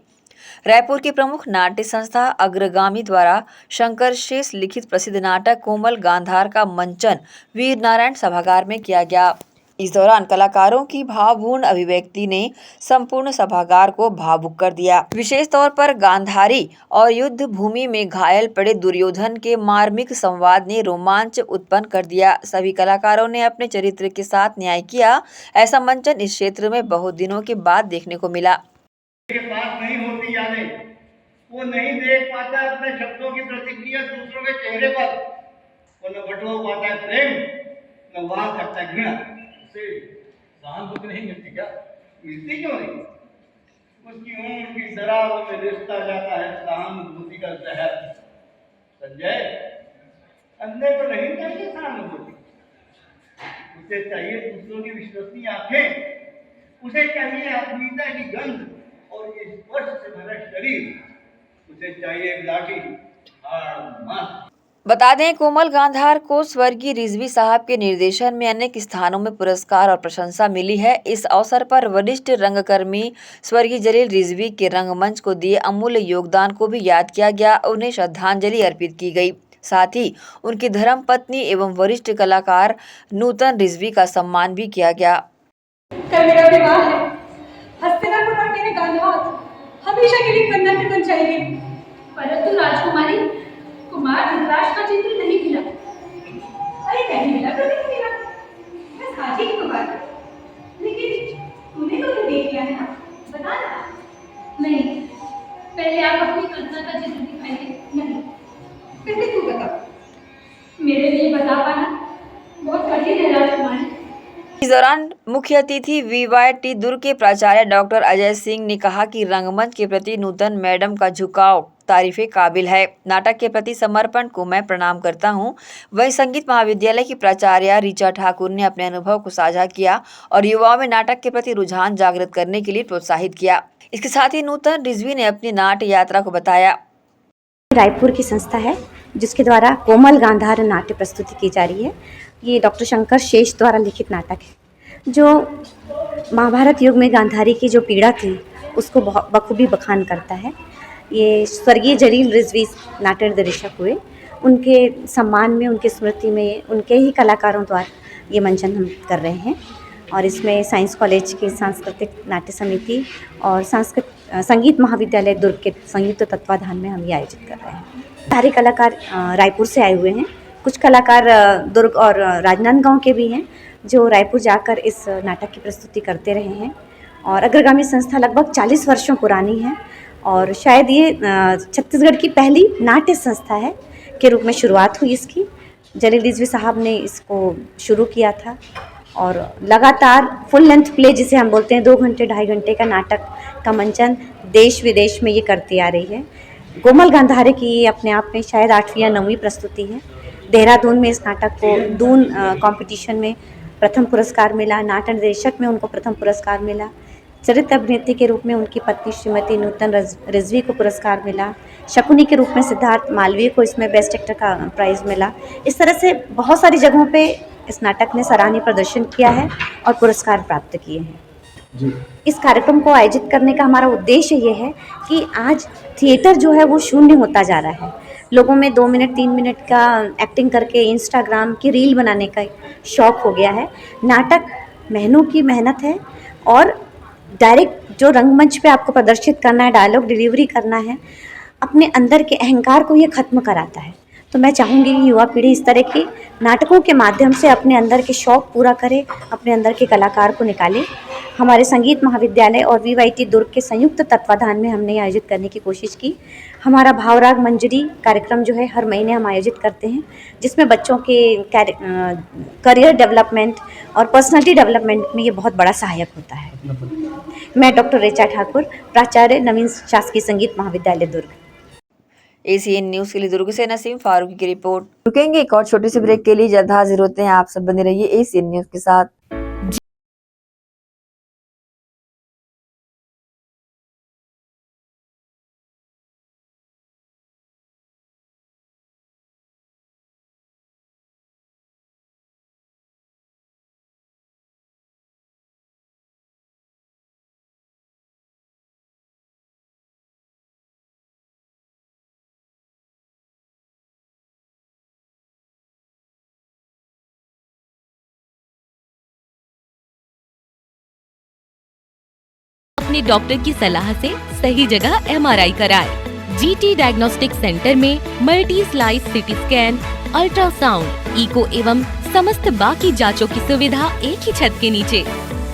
रायपुर की प्रमुख नाट्य संस्था अग्रगामी द्वारा शंकर शेष लिखित प्रसिद्ध नाटक कोमल गांधार का मंचन वीर नारायण सभागार में किया गया। इस दौरान कलाकारों की भावपूर्ण अभिव्यक्ति ने संपूर्ण सभागार को भावुक कर दिया। विशेष तौर पर गांधारी और युद्ध भूमि में घायल पड़े दुर्योधन के मार्मिक संवाद ने रोमांच उत्पन्न कर दिया। सभी कलाकारों ने अपने चरित्र के साथ न्याय किया। ऐसा मंचन इस क्षेत्र में बहुत दिनों के बाद देखने को मिला। के पास नहीं होती यादें, वो नहीं देख पाता अपने शब्दों की प्रतिक्रिया दूसरों के चेहरे पर, वो न बटवा पाता है प्रेम, न वहां करता घृणा। उसे सहानुभूति नहीं मिलती क्या? मिलती क्यों नहीं? उसकी उम्र की शराबों में रिश्ता जाता है सहानुभूति का जहर। संजय, अंधे को नहीं चाहिए सहानुभूति, उसे चाहिए दूसरों की विश्वसनीय आंखें, उसे चाहिए आत्मीयता की गंध और ये स्पर्श से भरा शरीर, उसे चाहिए लाठी बता दें, कोमल गांधार को स्वर्गीय रिजवी साहब के निर्देशन में अनेक स्थानों में पुरस्कार और प्रशंसा मिली है। इस अवसर पर वरिष्ठ रंगकर्मी स्वर्गीय जलील रिजवी के रंगमंच को दिए अमूल्य योगदान को भी याद किया गया, उन्हें श्रद्धांजलि अर्पित की गई। साथ ही उनकी धर्म पत्नी एवं वरिष्ठ कलाकार नूतन रिजवी का सम्मान भी किया गया। कल मेरा विवाह है। हस्तिनापुर और मेरे गांधार हमेशा के लिए कन्या में बन जाएंगे। परंतु राजकुमारी, कुमार धृतराष्ट्र का चित्र नहीं मिला। अरे नहीं मिला तो नहीं मिला, बस हाजी की बात। लेकिन किया है ना? बताना। नहीं, पहले आप अपनी कल्पना का चित्र दिखाइए। नहीं, पहले तू बता। मेरे लिए बता पाना बहुत कठिन है राजकुमारी। इस दौरान मुख्य अतिथि वीवाईटी दुर्ग के प्राचार्य डॉक्टर अजय सिंह ने कहा कि रंगमंच के प्रति नूतन मैडम का झुकाव तारीफे काबिल है। नाटक के प्रति समर्पण को मैं प्रणाम करता हूं। वहीं संगीत महाविद्यालय की प्राचार्य ऋचा ठाकुर ने अपने अनुभव को साझा किया और युवाओं में नाटक के प्रति रुझान जागृत करने के लिए प्रोत्साहित किया। इसके साथ ही नूतन रिजवी ने अपनी नाट्य यात्रा को बताया। रायपुर की संस्था है जिसके द्वारा कोमल गांधार नाट्य प्रस्तुति की जा रही है। ये डॉक्टर शंकर शेष द्वारा लिखित नाटक है जो महाभारत युग में गांधारी की जो पीड़ा थी उसको बखूबी बखान करता है। ये स्वर्गीय जलील रिजवी नाट्य निर्देशक हुए, उनके सम्मान में, उनकी स्मृति में, उनके ही कलाकारों द्वारा ये मंचन हम कर रहे हैं। और इसमें साइंस कॉलेज की सांस्कृतिक नाट्य समिति और संगीत महाविद्यालय दुर्ग के संयुक्त तत्वाधान में हम ये आयोजित कर रहे हैं। सारे कलाकार रायपुर से आए हुए हैं, कुछ कलाकार दुर्ग और राजनांदगांव के भी हैं जो रायपुर जाकर इस नाटक की प्रस्तुति करते रहे हैं। और अग्रगामी संस्था लगभग 40 वर्षों पुरानी है और शायद ये छत्तीसगढ़ की पहली नाट्य संस्था है के रूप में शुरुआत हुई इसकी। जलील रिजवी साहब ने इसको शुरू किया था और लगातार फुल लेंथ प्ले जिसे हम बोलते हैं 2 घंटे 2.5 घंटे का नाटक का मंचन देश विदेश में ये करती आ रही है। कोमल गांधारी की ये अपने आप में शायद 8वीं या 9वीं प्रस्तुति है। देहरादून में इस नाटक को दून कंपटीशन में प्रथम पुरस्कार मिला, नाट्य निर्देशक में उनको प्रथम पुरस्कार मिला, चरित्र अभिनेत्री के रूप में उनकी पत्नी श्रीमती नूतन रिजवी को पुरस्कार मिला, शकुनी के रूप में सिद्धार्थ मालवीय को इसमें बेस्ट एक्टर का प्राइज़ मिला। इस तरह से बहुत सारी जगहों पे इस नाटक ने सराहनीय प्रदर्शन किया है और पुरस्कार प्राप्त किए हैं। इस कार्यक्रम को आयोजित करने का हमारा उद्देश्य ये है कि आज थिएटर जो है वो शून्य होता जा रहा है। लोगों में 2 मिनट 3 मिनट का एक्टिंग करके इंस्टाग्राम की रील बनाने का शौक़ हो गया है। नाटक महीनों की मेहनत है और डायरेक्ट जो रंगमंच पे आपको प्रदर्शित करना है, डायलॉग डिलीवरी करना है, अपने अंदर के अहंकार को ये ख़त्म कराता है। तो मैं चाहूँगी कि युवा पीढ़ी इस तरह के नाटकों के माध्यम से अपने अंदर के शौक़ पूरा करे, अपने अंदर के कलाकार को निकाले। हमारे संगीत महाविद्यालय और वीवाईटी दुर्ग के संयुक्त तत्वाधान में हमने आयोजित करने की कोशिश की। हमारा भावराग मंजरी कार्यक्रम जो है हर महीने हम आयोजित करते हैं जिसमें बच्चों के करियर डेवलपमेंट और पर्सनालिटी डेवलपमेंट में ये बहुत बड़ा सहायक होता है। मैं डॉक्टर ऋचा ठाकुर, प्राचार्य नवीन शासकीय संगीत महाविद्यालय दुर्ग। ACN न्यूज़ के लिए दुर्ग से नसीम फारूकी की रिपोर्ट। रुकेंगे एक और छोटे से ब्रेक के लिए, जल्द हाजिर होते हैं। आप सब बने रहिए ACN न्यूज़ के साथ। अपने डॉक्टर की सलाह से सही जगह MRI कराएं। GT डायग्नोस्टिक सेंटर में multi slice CT scan, ultrasound, echo एवं समस्त बाकी जांचों की सुविधा एक ही छत के नीचे।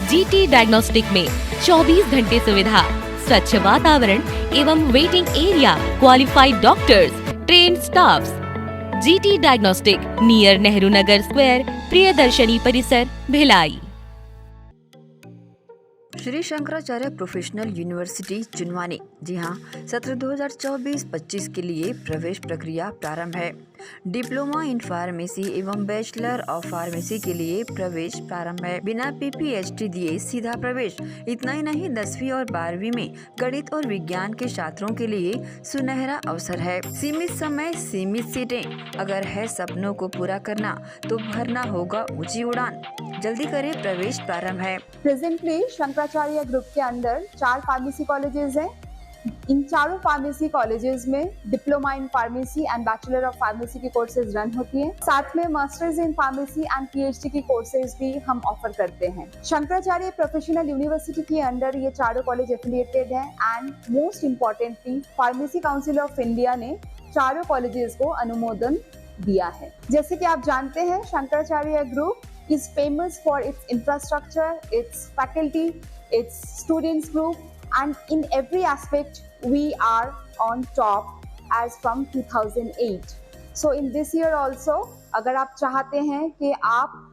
GT डायग्नोस्टिक में 24 घंटे सुविधा, स्वच्छ वातावरण एवं waiting area, qualified doctors, trained staffs. GT diagnostic near Nehru Nagar square, Priyadarshini परिसर, भिलाई। Shri Shankaracharya professional university Junwani. जी हाँ, सत्र 2024-25 के लिए प्रवेश प्रक्रिया प्रारंभ है। डिप्लोमा इन फार्मेसी एवं बैचलर ऑफ फार्मेसी के लिए प्रवेश प्रारंभ है। बिना PPHD दिए सीधा प्रवेश। इतना ही नहीं, 10वीं और 12वीं में गणित और विज्ञान के छात्रों के लिए सुनहरा अवसर है। सीमित समय, सीमित सीटें। अगर है सपनों को पूरा करना तो भरना होगा ऊंची उड़ान। जल्दी करें, प्रवेश प्रारंभ है। प्रेजेंटली शंकराचार्य ग्रुप के अंदर 4 फार्मेसी कॉलेजेस हैं। इन चारों फार्मेसी कॉलेजेस में diploma in pharmacy and bachelor of pharmacy की कोर्सेज रन होती हैं। साथ में masters in pharmacy and PhD की कोर्सेज भी हम ऑफर करते हैं। शंकराचार्य प्रोफेशनल यूनिवर्सिटी के अंडर ये चारों कॉलेज एफिलिएटेड हैं and most importantly pharmacy council of India ने चारों कॉलेजेस को अनुमोदन दिया है। जैसे कि आप जानते हैं, Shankaracharya group is famous for its infrastructure, its faculty, its students group, and in every aspect we are on top as from 2008. So in this year also, अगर आप चाहते हैं कि आप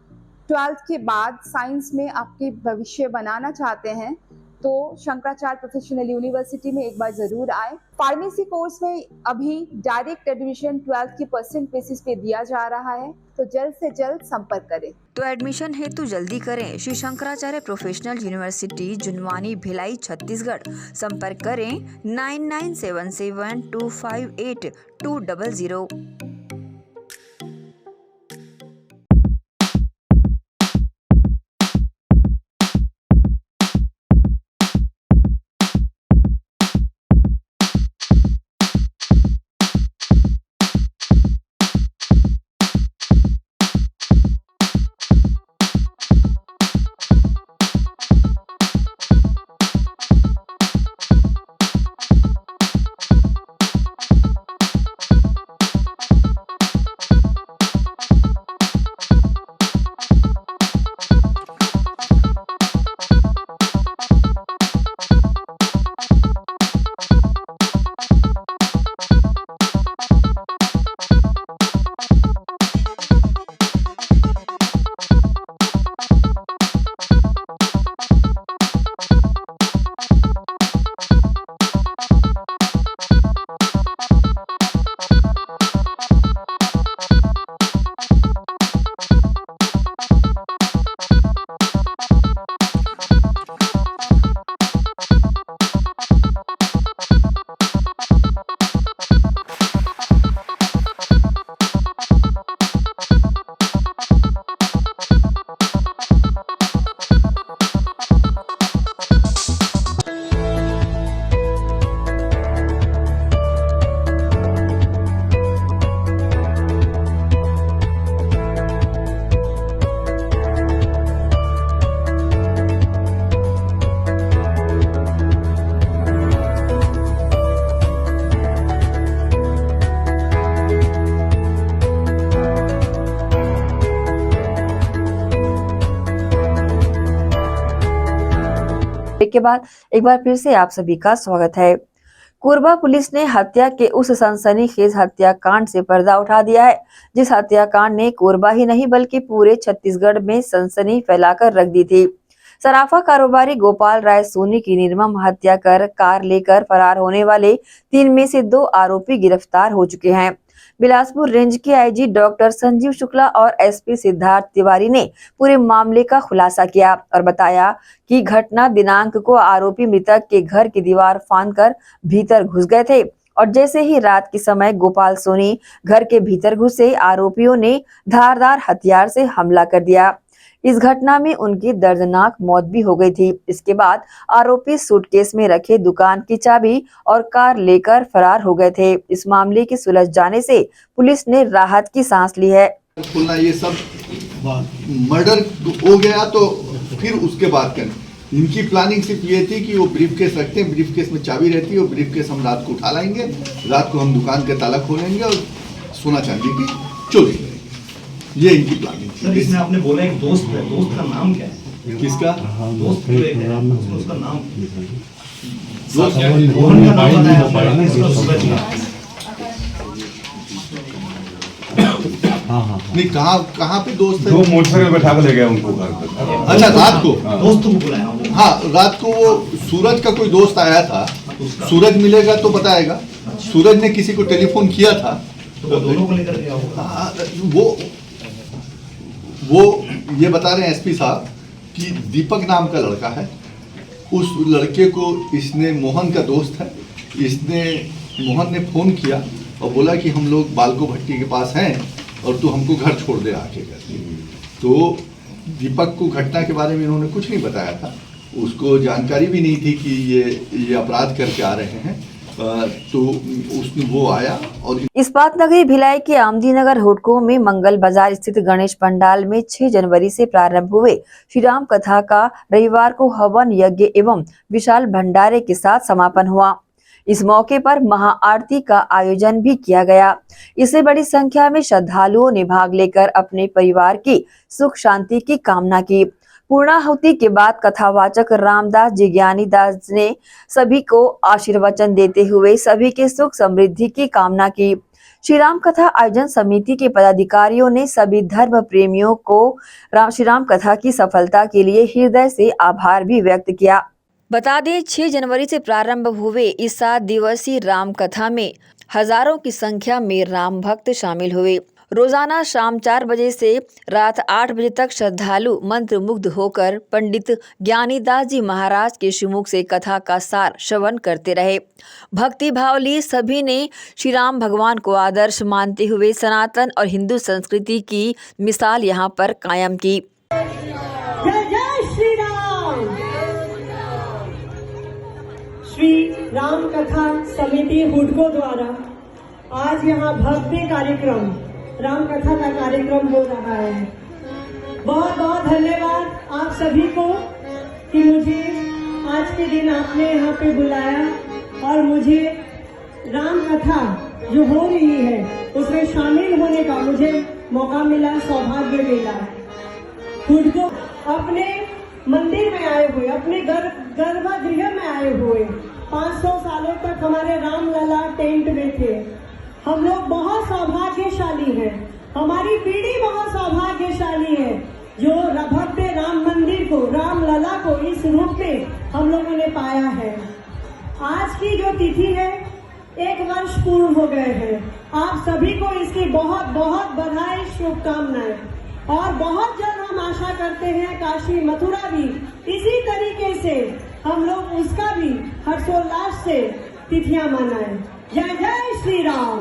12th के बाद साइंस में आपके भविष्य बनाना चाहते हैं तो शंकराचार्य प्रोफेशनल यूनिवर्सिटी में एक बार जरूर आए। फार्मेसी कोर्स में अभी डायरेक्ट एडमिशन 12th की परसेंट बेसिस पे दिया जा रहा है, तो जल्द से जल्द संपर्क करें। तो एडमिशन हेतु जल्दी करें श्री शंकराचार्य प्रोफेशनल यूनिवर्सिटी जुनवानी भिलाई छत्तीसगढ़। संपर्क करें 9977258200। के बाद एक बार फिर से आप सभी का स्वागत है। कोरबा पुलिस ने हत्या के उस सनसनीखेज हत्याकांड से पर्दा उठा दिया है, जिस हत्याकांड ने कोरबा ही नहीं बल्कि पूरे छत्तीसगढ़ में सनसनी फैलाकर रख दी थी। सराफा कारोबारी गोपाल राय सोनी की निर्मम हत्या कर कार लेकर फरार होने वाले 3 में से 2 आरोपी गिरफ्तार हो चुके हैं। बिलासपुर रेंज के आईजी डॉक्टर संजीव शुक्ला और एसपी सिद्धार्थ तिवारी ने पूरे मामले का खुलासा किया और बताया कि घटना दिनांक को आरोपी मृतक के घर की दीवार फांदकर भीतर घुस गए थे और जैसे ही रात के समय गोपाल सोनी घर के भीतर घुसे, आरोपियों ने धारदार हथियार से हमला कर दिया। इस घटना में उनकी दर्दनाक मौत भी हो गई थी। इसके बाद आरोपी सूटकेस में रखे दुकान की चाबी और कार लेकर फरार हो गए थे। इस मामले की सुलझ जाने से पुलिस ने राहत की सांस ली है। खुलना ये सब मर्डर हो गया तो फिर उसके बाद करें। इनकी प्लानिंग सिर्फ ये थी कि वो ब्रीफकेस रखते हैं, ब्रीफकेस में चाबी रहती है, वो ब्रीफकेस हम रात को उठा लाएंगे, रात को हम दुकान का ताला खोलेंगे और सोना चांदी की चोरी करेंगे। ये इनकी प्लानिंग थी। सर, इसमें आपने बोला एक दोस्त है, दोस्त का नाम क्या है? किसका दोस्त उसका नाम नहीं, कहाँ पे दोस्त है? दो मोटरसाइकिल बैठा कर ले गए उनको घर पर। अच्छा, रात को दोस्त को बुलाया? हाँ, रात को वो सूरज का कोई दोस्त आया था। सूरज मिलेगा तो बताएगा। सूरज ने किसी को टेलीफोन किया था तो दोनों को लेकर गया होगा। वो ये बता रहे हैं एसपी साहब कि दीपक नाम का लड़का है। उस लड़के को इसने, मोहन का दोस्त है, मोहन ने फ़ोन किया और बोला कि हम लोग बालको भट्टी के पास हैं और तू हमको घर छोड़ दे आके घर। तो दीपक को घटना के बारे में इन्होंने कुछ नहीं बताया था, उसको जानकारी भी नहीं थी कि ये अपराध करके आ रहे हैं। तो उसने वो आया और इस्पात नगरी भिलाई के आमदी नगर हुडको में मंगल बाजार स्थित गणेश पंडाल में 6 जनवरी से प्रारंभ हुए श्री राम कथा का रविवार को हवन यज्ञ एवं विशाल भंडारे के साथ समापन हुआ। इस मौके पर महाआरती का आयोजन भी किया गया। इससे बड़ी संख्या में श्रद्धालुओं ने भाग लेकर अपने परिवार की सुख शांति की कामना की। पूर्णाहुति के बाद कथावाचक रामदास जी ज्ञानीदास ने सभी को आशीर्वचन देते हुए सभी के सुख समृद्धि की कामना की। श्री राम कथा आयोजन समिति के पदाधिकारियों ने सभी धर्म प्रेमियों को श्री राम कथा की सफलता के लिए हृदय से आभार भी व्यक्त किया। बता दें 6 जनवरी से प्रारंभ हुए इस 7 दिवसीय राम कथा में हजारों की संख्या में राम भक्त शामिल हुए। रोजाना शाम 4 बजे से रात 8 बजे तक श्रद्धालु मंत्रमुग्ध होकर पंडित ज्ञानीदास जी महाराज के श्रीमुख से कथा का सार श्रवण करते रहे। भक्ति भाव लिए सभी ने श्री राम भगवान को आदर्श मानते हुए सनातन और हिंदू संस्कृति की मिसाल यहाँ पर कायम की। जय जय श्री राम। श्री राम कथा समिति हुडको द्वारा आज यहाँ भव्य कार्यक्रम राम कथा का कार्यक्रम हो रहा है। बहुत बहुत धन्यवाद आप सभी को कि मुझे आज के दिन आपने यहाँ पे बुलाया और मुझे राम कथा जो हो रही है उसमें शामिल होने का मुझे मौका मिला, सौभाग्य मिला। खुद को अपने मंदिर में आए हुए, अपने गर्भगृह में आए हुए 500 सालों तक हमारे रामलला टेंट में थे। हम लोग बहुत सौभाग्यशाली हैं, हमारी पीढ़ी बहुत सौभाग्यशाली है जो भव्य राम मंदिर को, रामलला को इस रूप में हम लोगों ने पाया है। आज की जो तिथि है 1 वर्ष पूर्ण हो गए हैं। आप सभी को इसकी बहुत बहुत बधाई, शुभकामनाएं और बहुत जल्द हम आशा करते हैं काशी मथुरा भी इसी तरीके से हम लोग उसका भी हर्षोल्लास से तिथियां मनाएं। जय जय श्री राम।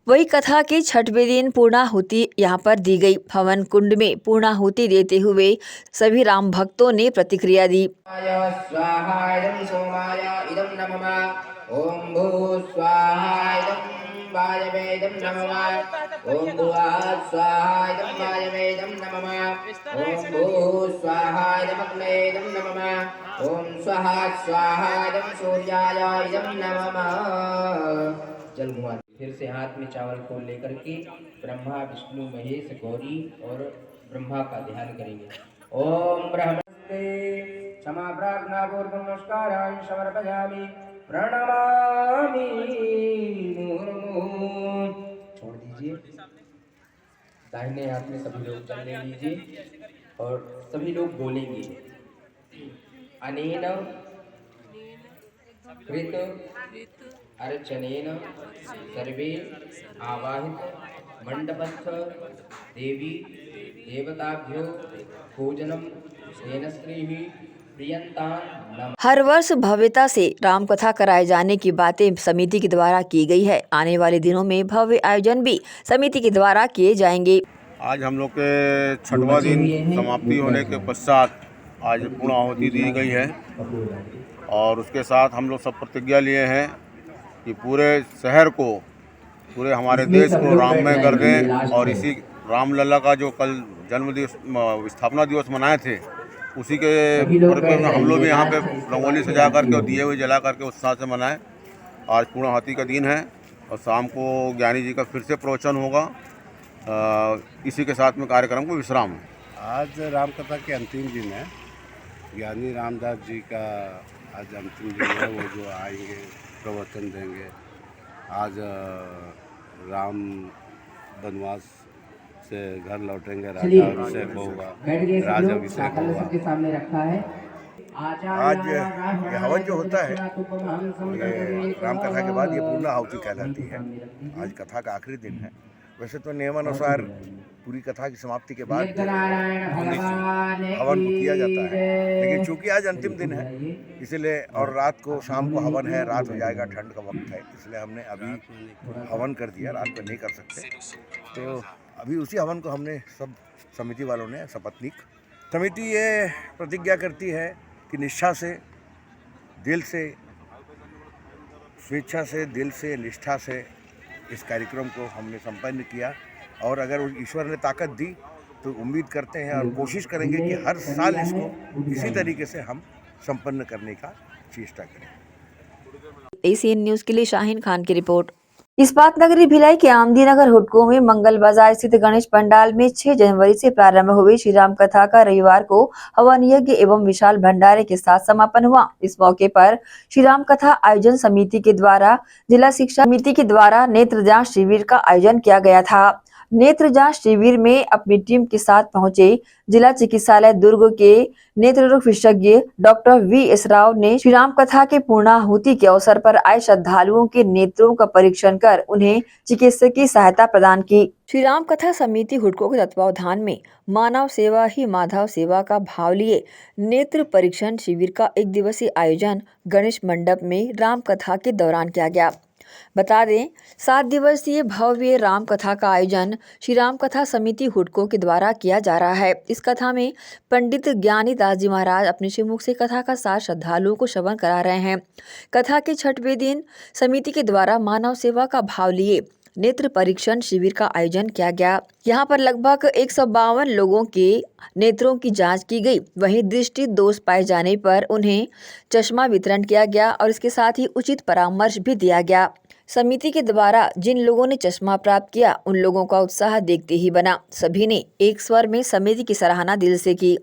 वही कथा के 6वें दिन पूर्णाहुति यहाँ पर दी गई। हवन कुंड में पूर्णाहुति देते हुए सभी राम भक्तों ने प्रतिक्रिया दी। ओम भू स्वाहा इदं वायवेदं नमः। ओम भुवः स्वाहा इदं वायवेदं नमः। ओम भू स्वाहा इदमग्नेदं नमः। ओम स्वः स्वाहा इदं सूर्याय इदं नमः। जल घुमा फिर से हाथ में चावल को लेकर के ब्रह्मा विष्णु महेश गौरी और ब्रह्मा का ध्यान करेंगे। ओम ब्रह्मस्ते क्षमा प्रार्थना पूर्वक नमस्कारान् समर्पयामि प्रणमामि मुहुर्मुहुः। छोड़ दीजिए, दाहिने हाथ में सभी लोग जल ले लीजिए और सभी लोग बोलेंगे अनेन कृत अर्चनेन सर्वे आवाहित मंडपस्थ देवी देवताभ्यो भोजनम स्नेह श्रीः प्रियंतान्। हर वर्ष भव्यता से राम कथा कराए जाने की बातें समिति के द्वारा की गई है। आने वाले दिनों में भव्य आयोजन भी समिति के द्वारा किए जाएंगे। आज हम लोग के 6वां दिन समाप्ति होने के पश्चात आज पूर्णाहुति दी गई है और उसके साथ हम लोग सब प्रतिज्ञा लिए हैं कि पूरे शहर को, पूरे हमारे देश को राममय कर दें और इसी रामलला का जो कल जन्म दिवस, स्थापना दिवस मनाए थे, उसी के परिप्रेक्ष्य में हम लोग भी यहाँ पे रंगोली सजा करके और दिए हुए जला करके उत्साह से मनाएं। आज पूर्णाहुति का दिन है और शाम को ज्ञानी जी का फिर से प्रवचन होगा। इसी के साथ में कार्यक्रम को विश्राम है। आज रामकथा के अंतिम दिन है। ज्ञानी रामदास जी का आज अंतिम दिन है। वो जो आएंगे प्रवचन देंगे। आज राम वनवास से घर लौटेंगे, राजा अभिषेक होगा, राजा अभिषेक होगा। आज ये हवन जो होता है ये राम कथा के बाद ये पूर्णाहुति कहलाती है। आज कथा का आखिरी दिन है। वैसे तो नियमानुसार पूरी कथा की समाप्ति के बाद हवन किया जाता है, लेकिन चूंकि आज अंतिम दिन है इसलिए, और रात को शाम को हवन है, रात हो जाएगा, ठंड का वक्त है, इसलिए हमने अभी हवन कर दिया। रात में नहीं कर सकते, तो अभी उसी हवन को हमने सब समिति वालों ने, सपत्नीक समिति ये प्रतिज्ञा करती है कि निष्ठा से, दिल से, स्वेच्छा से, दिल से, निष्ठा से इस कार्यक्रम को हमने संपन्न किया। और अगर ईश्वर ने ताकत दी तो उम्मीद करते हैं और कोशिश करेंगे कि हर साल इसको इसी तरीके से हम संपन्न करने का चेष्टा करें। एसीएन न्यूज़ के लिए शाहीन खान की रिपोर्ट। इस्पात नगरी भिलाई के आमदी नगर हुडको में मंगल बाजार स्थित गणेश पंडाल में 6 जनवरी से प्रारंभ हुई श्री राम कथा का रविवार को हवन यज्ञ एवं विशाल भंडारे के साथ समापन हुआ। इस मौके पर श्री राम कथा आयोजन समिति के द्वारा जिला शिक्षा समिति के द्वारा नेत्र जांच शिविर का आयोजन किया गया था। नेत्र जांच शिविर में अपनी टीम के साथ पहुंचे जिला चिकित्सालय दुर्ग के नेत्र रोग विशेषज्ञ डॉक्टर V.S. राव ने श्री राम कथा के पूर्णाहुति के अवसर पर आए श्रद्धालुओं के नेत्रों का परीक्षण कर उन्हें चिकित्सकीय सहायता प्रदान की। श्री राम कथा समिति हुडको के तत्वावधान में मानव सेवा ही माधव सेवा का भाव लिए नेत्र परीक्षण शिविर का 1 दिवसीय आयोजन गणेश मंडप में राम कथा के दौरान किया गया। बता दें 7 दिवसीय भव्य राम कथा का आयोजन श्री राम कथा समिति हुडको के द्वारा किया जा रहा है। इस कथा में पंडित ज्ञानी दास जी महाराज अपने श्रीमुख से कथा का सार श्रद्धालुओं को श्रवण करा रहे हैं। कथा के 6वें दिन समिति के द्वारा मानव सेवा का भाव लिए नेत्र परीक्षण शिविर का आयोजन किया गया। यहाँ पर लगभग 152 लोगों के नेत्रों की जांच की गई। वहीं दृष्टि दोष पाए जाने पर उन्हें चश्मा वितरण किया गया और इसके साथ ही उचित परामर्श भी दिया गया। समिति के द्वारा जिन लोगों ने चश्मा प्राप्त किया उन लोगों का उत्साह देखते ही बना। सभी ने एक स्वर में समिति की सराहना दिल से की।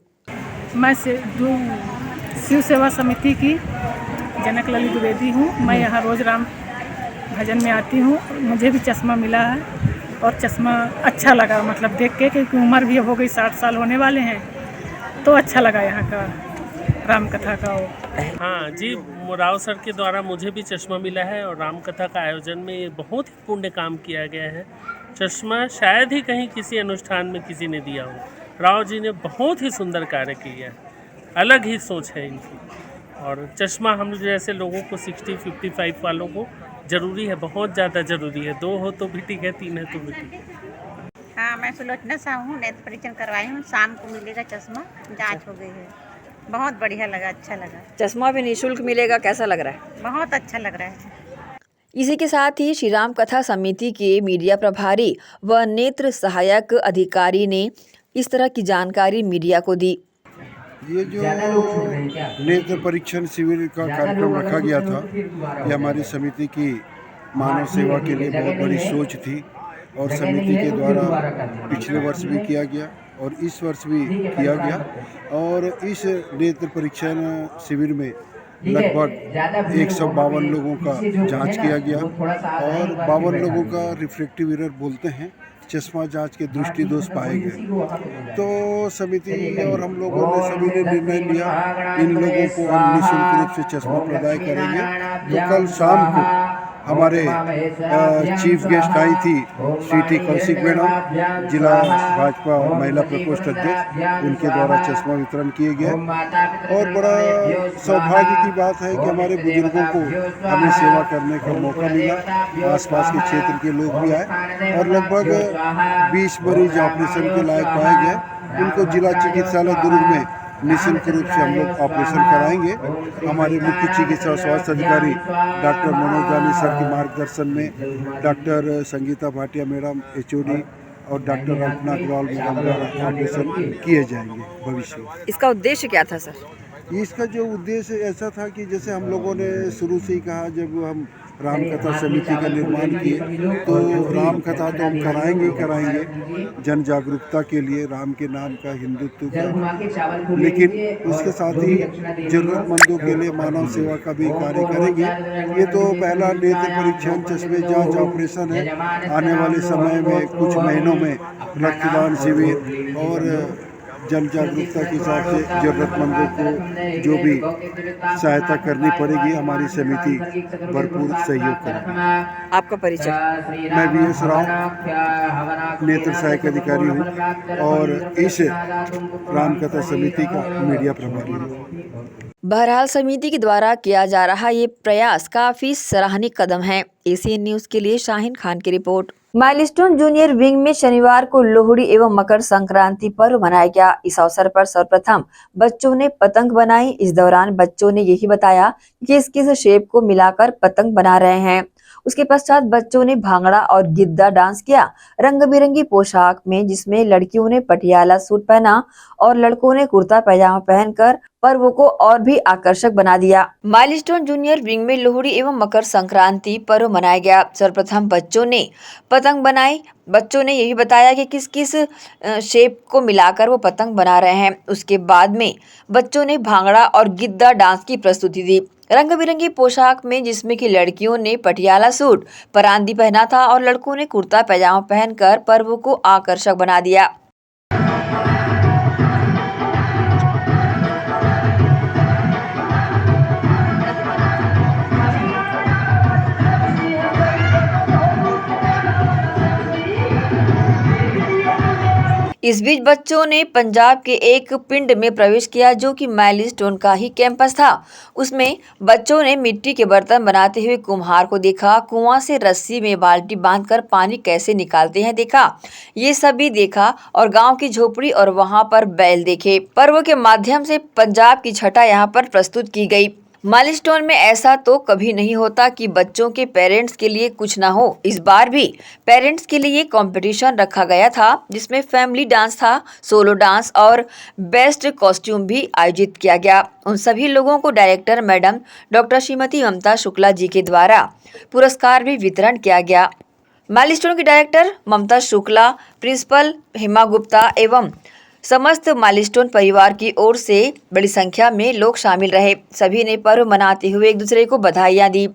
मैं शिव सेवा समिति की जनक ललित द्विवेदी हूँ। मैं यहाँ रोज राम भजन में आती हूँ। मुझे भी चश्मा मिला है और चश्मा अच्छा लगा, मतलब देख के, क्योंकि उम्र भी हो गई, 60 साल होने वाले हैं, तो अच्छा लगा यहाँ का राम कथा का। हाँ जी, राव सर के द्वारा मुझे भी चश्मा मिला है और राम कथा का आयोजन में ये बहुत ही पुण्य काम किया गया है। चश्मा शायद ही कहीं किसी अनुष्ठान में किसी ने दिया हो। राव जी ने बहुत ही सुंदर कार्य किया है, अलग ही सोच है इनकी। और चश्मा हम जैसे लोगों को 60-55 वालों को ज़रूरी है, बहुत ज़्यादा ज़रूरी है। 2 हो तो भी ठीक है, 3 है तो भी ठीक है। हाँ, मैं सुलोचना साहू हूँ, नेत्र परीक्षण करवाई हूँ। शाम को मिलेगा चश्मा, जांच हो गई है। बहुत बढ़िया लगा, अच्छा लगा। चश्मा भी निःशुल्क मिलेगा, कैसा लग रहा है? बहुत अच्छा लग रहा है। इसी के साथ ही श्री राम कथा समिति के मीडिया प्रभारी व नेत्र सहायक अधिकारी ने इस तरह की जानकारी मीडिया को दी। ये जो नेत्र परीक्षण शिविर का कार्यक्रम रखा गया था, ये हमारी समिति की मानव सेवा के लिए बहुत बड़ी सोच थी और समिति के द्वारा पिछले वर्ष भी किया गया और इस वर्ष भी किया गया। और इस नेत्र परीक्षण शिविर में लगभग 152 लोगों का जांच किया गया और 52 लोगों का रिफ्रैक्टिव एरर बोलते हैं, चश्मा जांच के दृष्टि दोष पाए गए। तो समिति और हम लोगों ने सभी ने निर्णय लिया इन लोगों को हम निःशुल्क रूप से चश्मा प्रदान करेंगे। तो कल शाम को हमारे चीफ गेस्ट आई थी श्री कौशिक मैडम, जिला भाजपा महिला प्रकोष्ठ अध्यक्ष, उनके द्वारा चश्मा वितरण किए गए। और बड़ा सौभाग्य की बात है कि हमारे बुजुर्गों को हमें सेवा करने का मौका मिला। आसपास के क्षेत्र के लोग भी आए और लगभग 20 मरीज ऑपरेशन के लायक पाए गए। उनको जिला चिकित्सालय दुर्ग में निःशुल्क रूप से हम लोग ऑपरेशन कराएंगे। हमारे मुख्य चिकित्सा स्वास्थ्य अधिकारी डॉक्टर मनोज जानी सर के मार्गदर्शन में doctor Sangeeta Bhatia madam HOD और डॉक्टर अल्पना अग्रवाल मैडम द्वारा ऑपरेशन किए जाएंगे भविष्य में। इसका उद्देश्य क्या था सर? इसका जो उद्देश्य ऐसा था कि जैसे हम लोगों ने शुरू से ही कहा, जब हम राम कथा समिति का निर्माण किए तो राम कथा तो हम कराएंगे जन जागरूकता के लिए, राम के नाम का, हिंदुत्व का, लेकिन उसके साथ ही जरूरतमंदों के लिए मानव सेवा का भी कार्य करेंगे। ये तो पहला नेत्र परीक्षण चश्मे जांच ऑपरेशन है। आने वाले समय में कुछ महीनों में रक्तदान शिविर और जन जागरूकता के हिसाब से जरूरतमंदों को जो भी सहायता करनी पड़ेगी, हमारी समिति भरपूर सहयोग करेगी। आपका परिचय? मैं V.S. राव, नेत्र सहायक अधिकारी हूँ और इस रामकथा समिति का मीडिया प्रभारी हूँ। बहरहाल समिति के द्वारा किया जा रहा ये प्रयास काफी सराहनीय कदम है। एशियन न्यूज के लिए शाहीन खान की रिपोर्ट। माइलस्टोन जूनियर विंग में शनिवार को लोहड़ी एवं मकर संक्रांति पर्व मनाया गया। इस अवसर पर सर्वप्रथम बच्चों ने पतंग बनाई। इस दौरान बच्चों ने यही बताया कि किस शेप को मिलाकर पतंग बना रहे हैं। उसके पश्चात बच्चों ने भांगड़ा और गिद्दा डांस किया। रंग बिरंगी पोशाक में, जिसमें लड़कियों ने पटियाला सूट पहना और लड़कों ने कुर्ता पैजामा पहनकर पर्व को और भी आकर्षक बना दिया। माइलस्टोन जूनियर विंग में लोहड़ी एवं मकर संक्रांति पर्व मनाया गया। सर्वप्रथम बच्चों ने पतंग बनाई। बच्चों ने यही बताया कि किस किस शेप को मिलाकर वो पतंग बना रहे हैं। उसके बाद में बच्चों ने भांगड़ा और गिद्दा डांस की प्रस्तुति दी। रंग बिरंगी पोशाक में, जिसमें कि लड़कियों ने पटियाला सूट परांदी पहना था और लड़कों ने कुर्ता पैजामा पहनकर पर्व को आकर्षक बना दिया। इस बीच बच्चों ने पंजाब के एक पिंड में प्रवेश किया जो कि माइलस्टोन का ही कैंपस था। उसमें बच्चों ने मिट्टी के बर्तन बनाते हुए कुम्हार को देखा, कुआं से रस्सी में बाल्टी बांधकर पानी कैसे निकालते हैं देखा, ये सभी देखा और गांव की झोपड़ी और वहां पर बैल देखे। पर्व के माध्यम से पंजाब की छटा यहां पर प्रस्तुत की गई। माइलस्टोन में ऐसा तो कभी नहीं होता कि बच्चों के पेरेंट्स के लिए कुछ ना हो। इस बार भी पेरेंट्स के लिए कंपटीशन रखा गया था, जिसमें फैमिली डांस था, सोलो डांस और बेस्ट कॉस्ट्यूम भी आयोजित किया गया। उन सभी लोगों को डायरेक्टर मैडम डॉक्टर श्रीमती ममता शुक्ला जी के द्वारा पुरस्कार भी वितरण किया गया। माइलस्टोन की डायरेक्टर ममता शुक्ला, प्रिंसिपल हेमा गुप्ता एवं समस्त माइलस्टोन परिवार की ओर से बड़ी संख्या में लोग शामिल रहे। सभी ने पर्व मनाते हुए एक दूसरे को बधाइयां दी।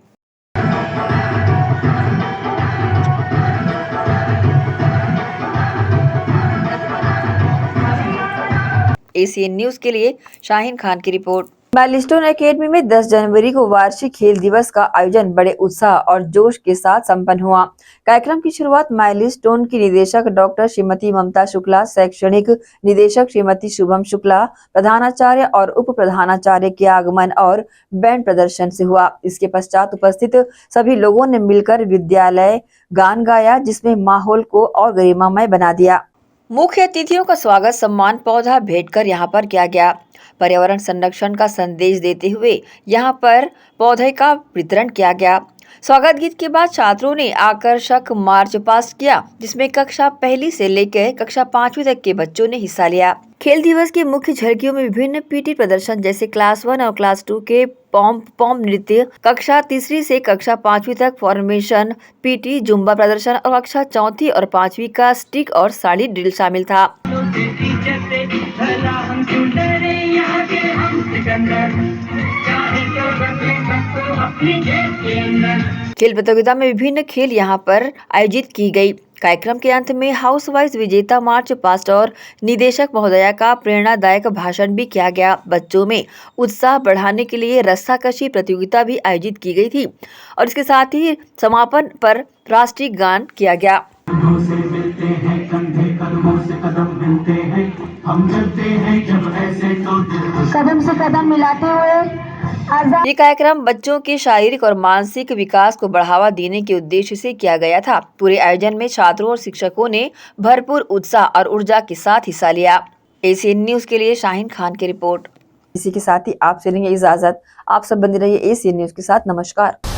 एसीएन न्यूज के लिए शाहीन खान की रिपोर्ट। माइलस्टोन एकेडमी में 10 जनवरी को वार्षिक खेल दिवस का आयोजन बड़े उत्साह और जोश के साथ संपन्न हुआ। कार्यक्रम की शुरुआत माइलस्टोन की निदेशक डॉक्टर श्रीमती ममता शुक्ला, शैक्षणिक निदेशक श्रीमती शुभम शुक्ला, प्रधानाचार्य और उप प्रधानाचार्य के आगमन और बैंड प्रदर्शन से हुआ। इसके पश्चात उपस्थित सभी लोगों ने मिलकर विद्यालय गान गाया, जिसमें माहौल को और गरिमामय बना दिया। मुख्य अतिथियों का स्वागत सम्मान पौधा भेंट कर यहाँ पर किया गया। पर्यावरण संरक्षण का संदेश देते हुए यहाँ पर पौधे का वितरण किया गया। स्वागत गीत के बाद छात्रों ने आकर्षक मार्च पास्ट किया, जिसमें कक्षा 1 से लेकर कक्षा 5वीं तक के बच्चों ने हिस्सा लिया। खेल दिवस की मुख्य झलकियों में विभिन्न पीटी प्रदर्शन जैसे क्लास 1 और क्लास 2 के पॉम नृत्य, कक्षा 3 से कक्षा 5वीं तक फॉर्मेशन पीटी, जुम्बा प्रदर्शन और कक्षा 4 और 5वीं का स्टिक और साड़ी ड्रिल शामिल था। खेल प्रतियोगिता में विभिन्न खेल यहाँ पर आयोजित की गई। कार्यक्रम के अंत में हाउस वाइज विजेता मार्च पास्ट और निदेशक महोदया का प्रेरणादायक भाषण भी किया गया। बच्चों में उत्साह बढ़ाने के लिए रस्साकशी प्रतियोगिता भी आयोजित की गई थी और इसके साथ ही समापन पर राष्ट्रीय गान किया गया। कदम से कदम मिलाते हुए ये कार्यक्रम बच्चों के शारीरिक और मानसिक विकास को बढ़ावा देने के उद्देश्य से किया गया था। पूरे आयोजन में छात्रों और शिक्षकों ने भरपूर उत्साह और ऊर्जा के साथ हिस्सा लिया। एसीएन न्यूज के लिए शाहीन खान की रिपोर्ट। इसी के साथ ही आपसे लेंगे इजाजत। आप सब बने रहिए एसीएन न्यूज के साथ। नमस्कार।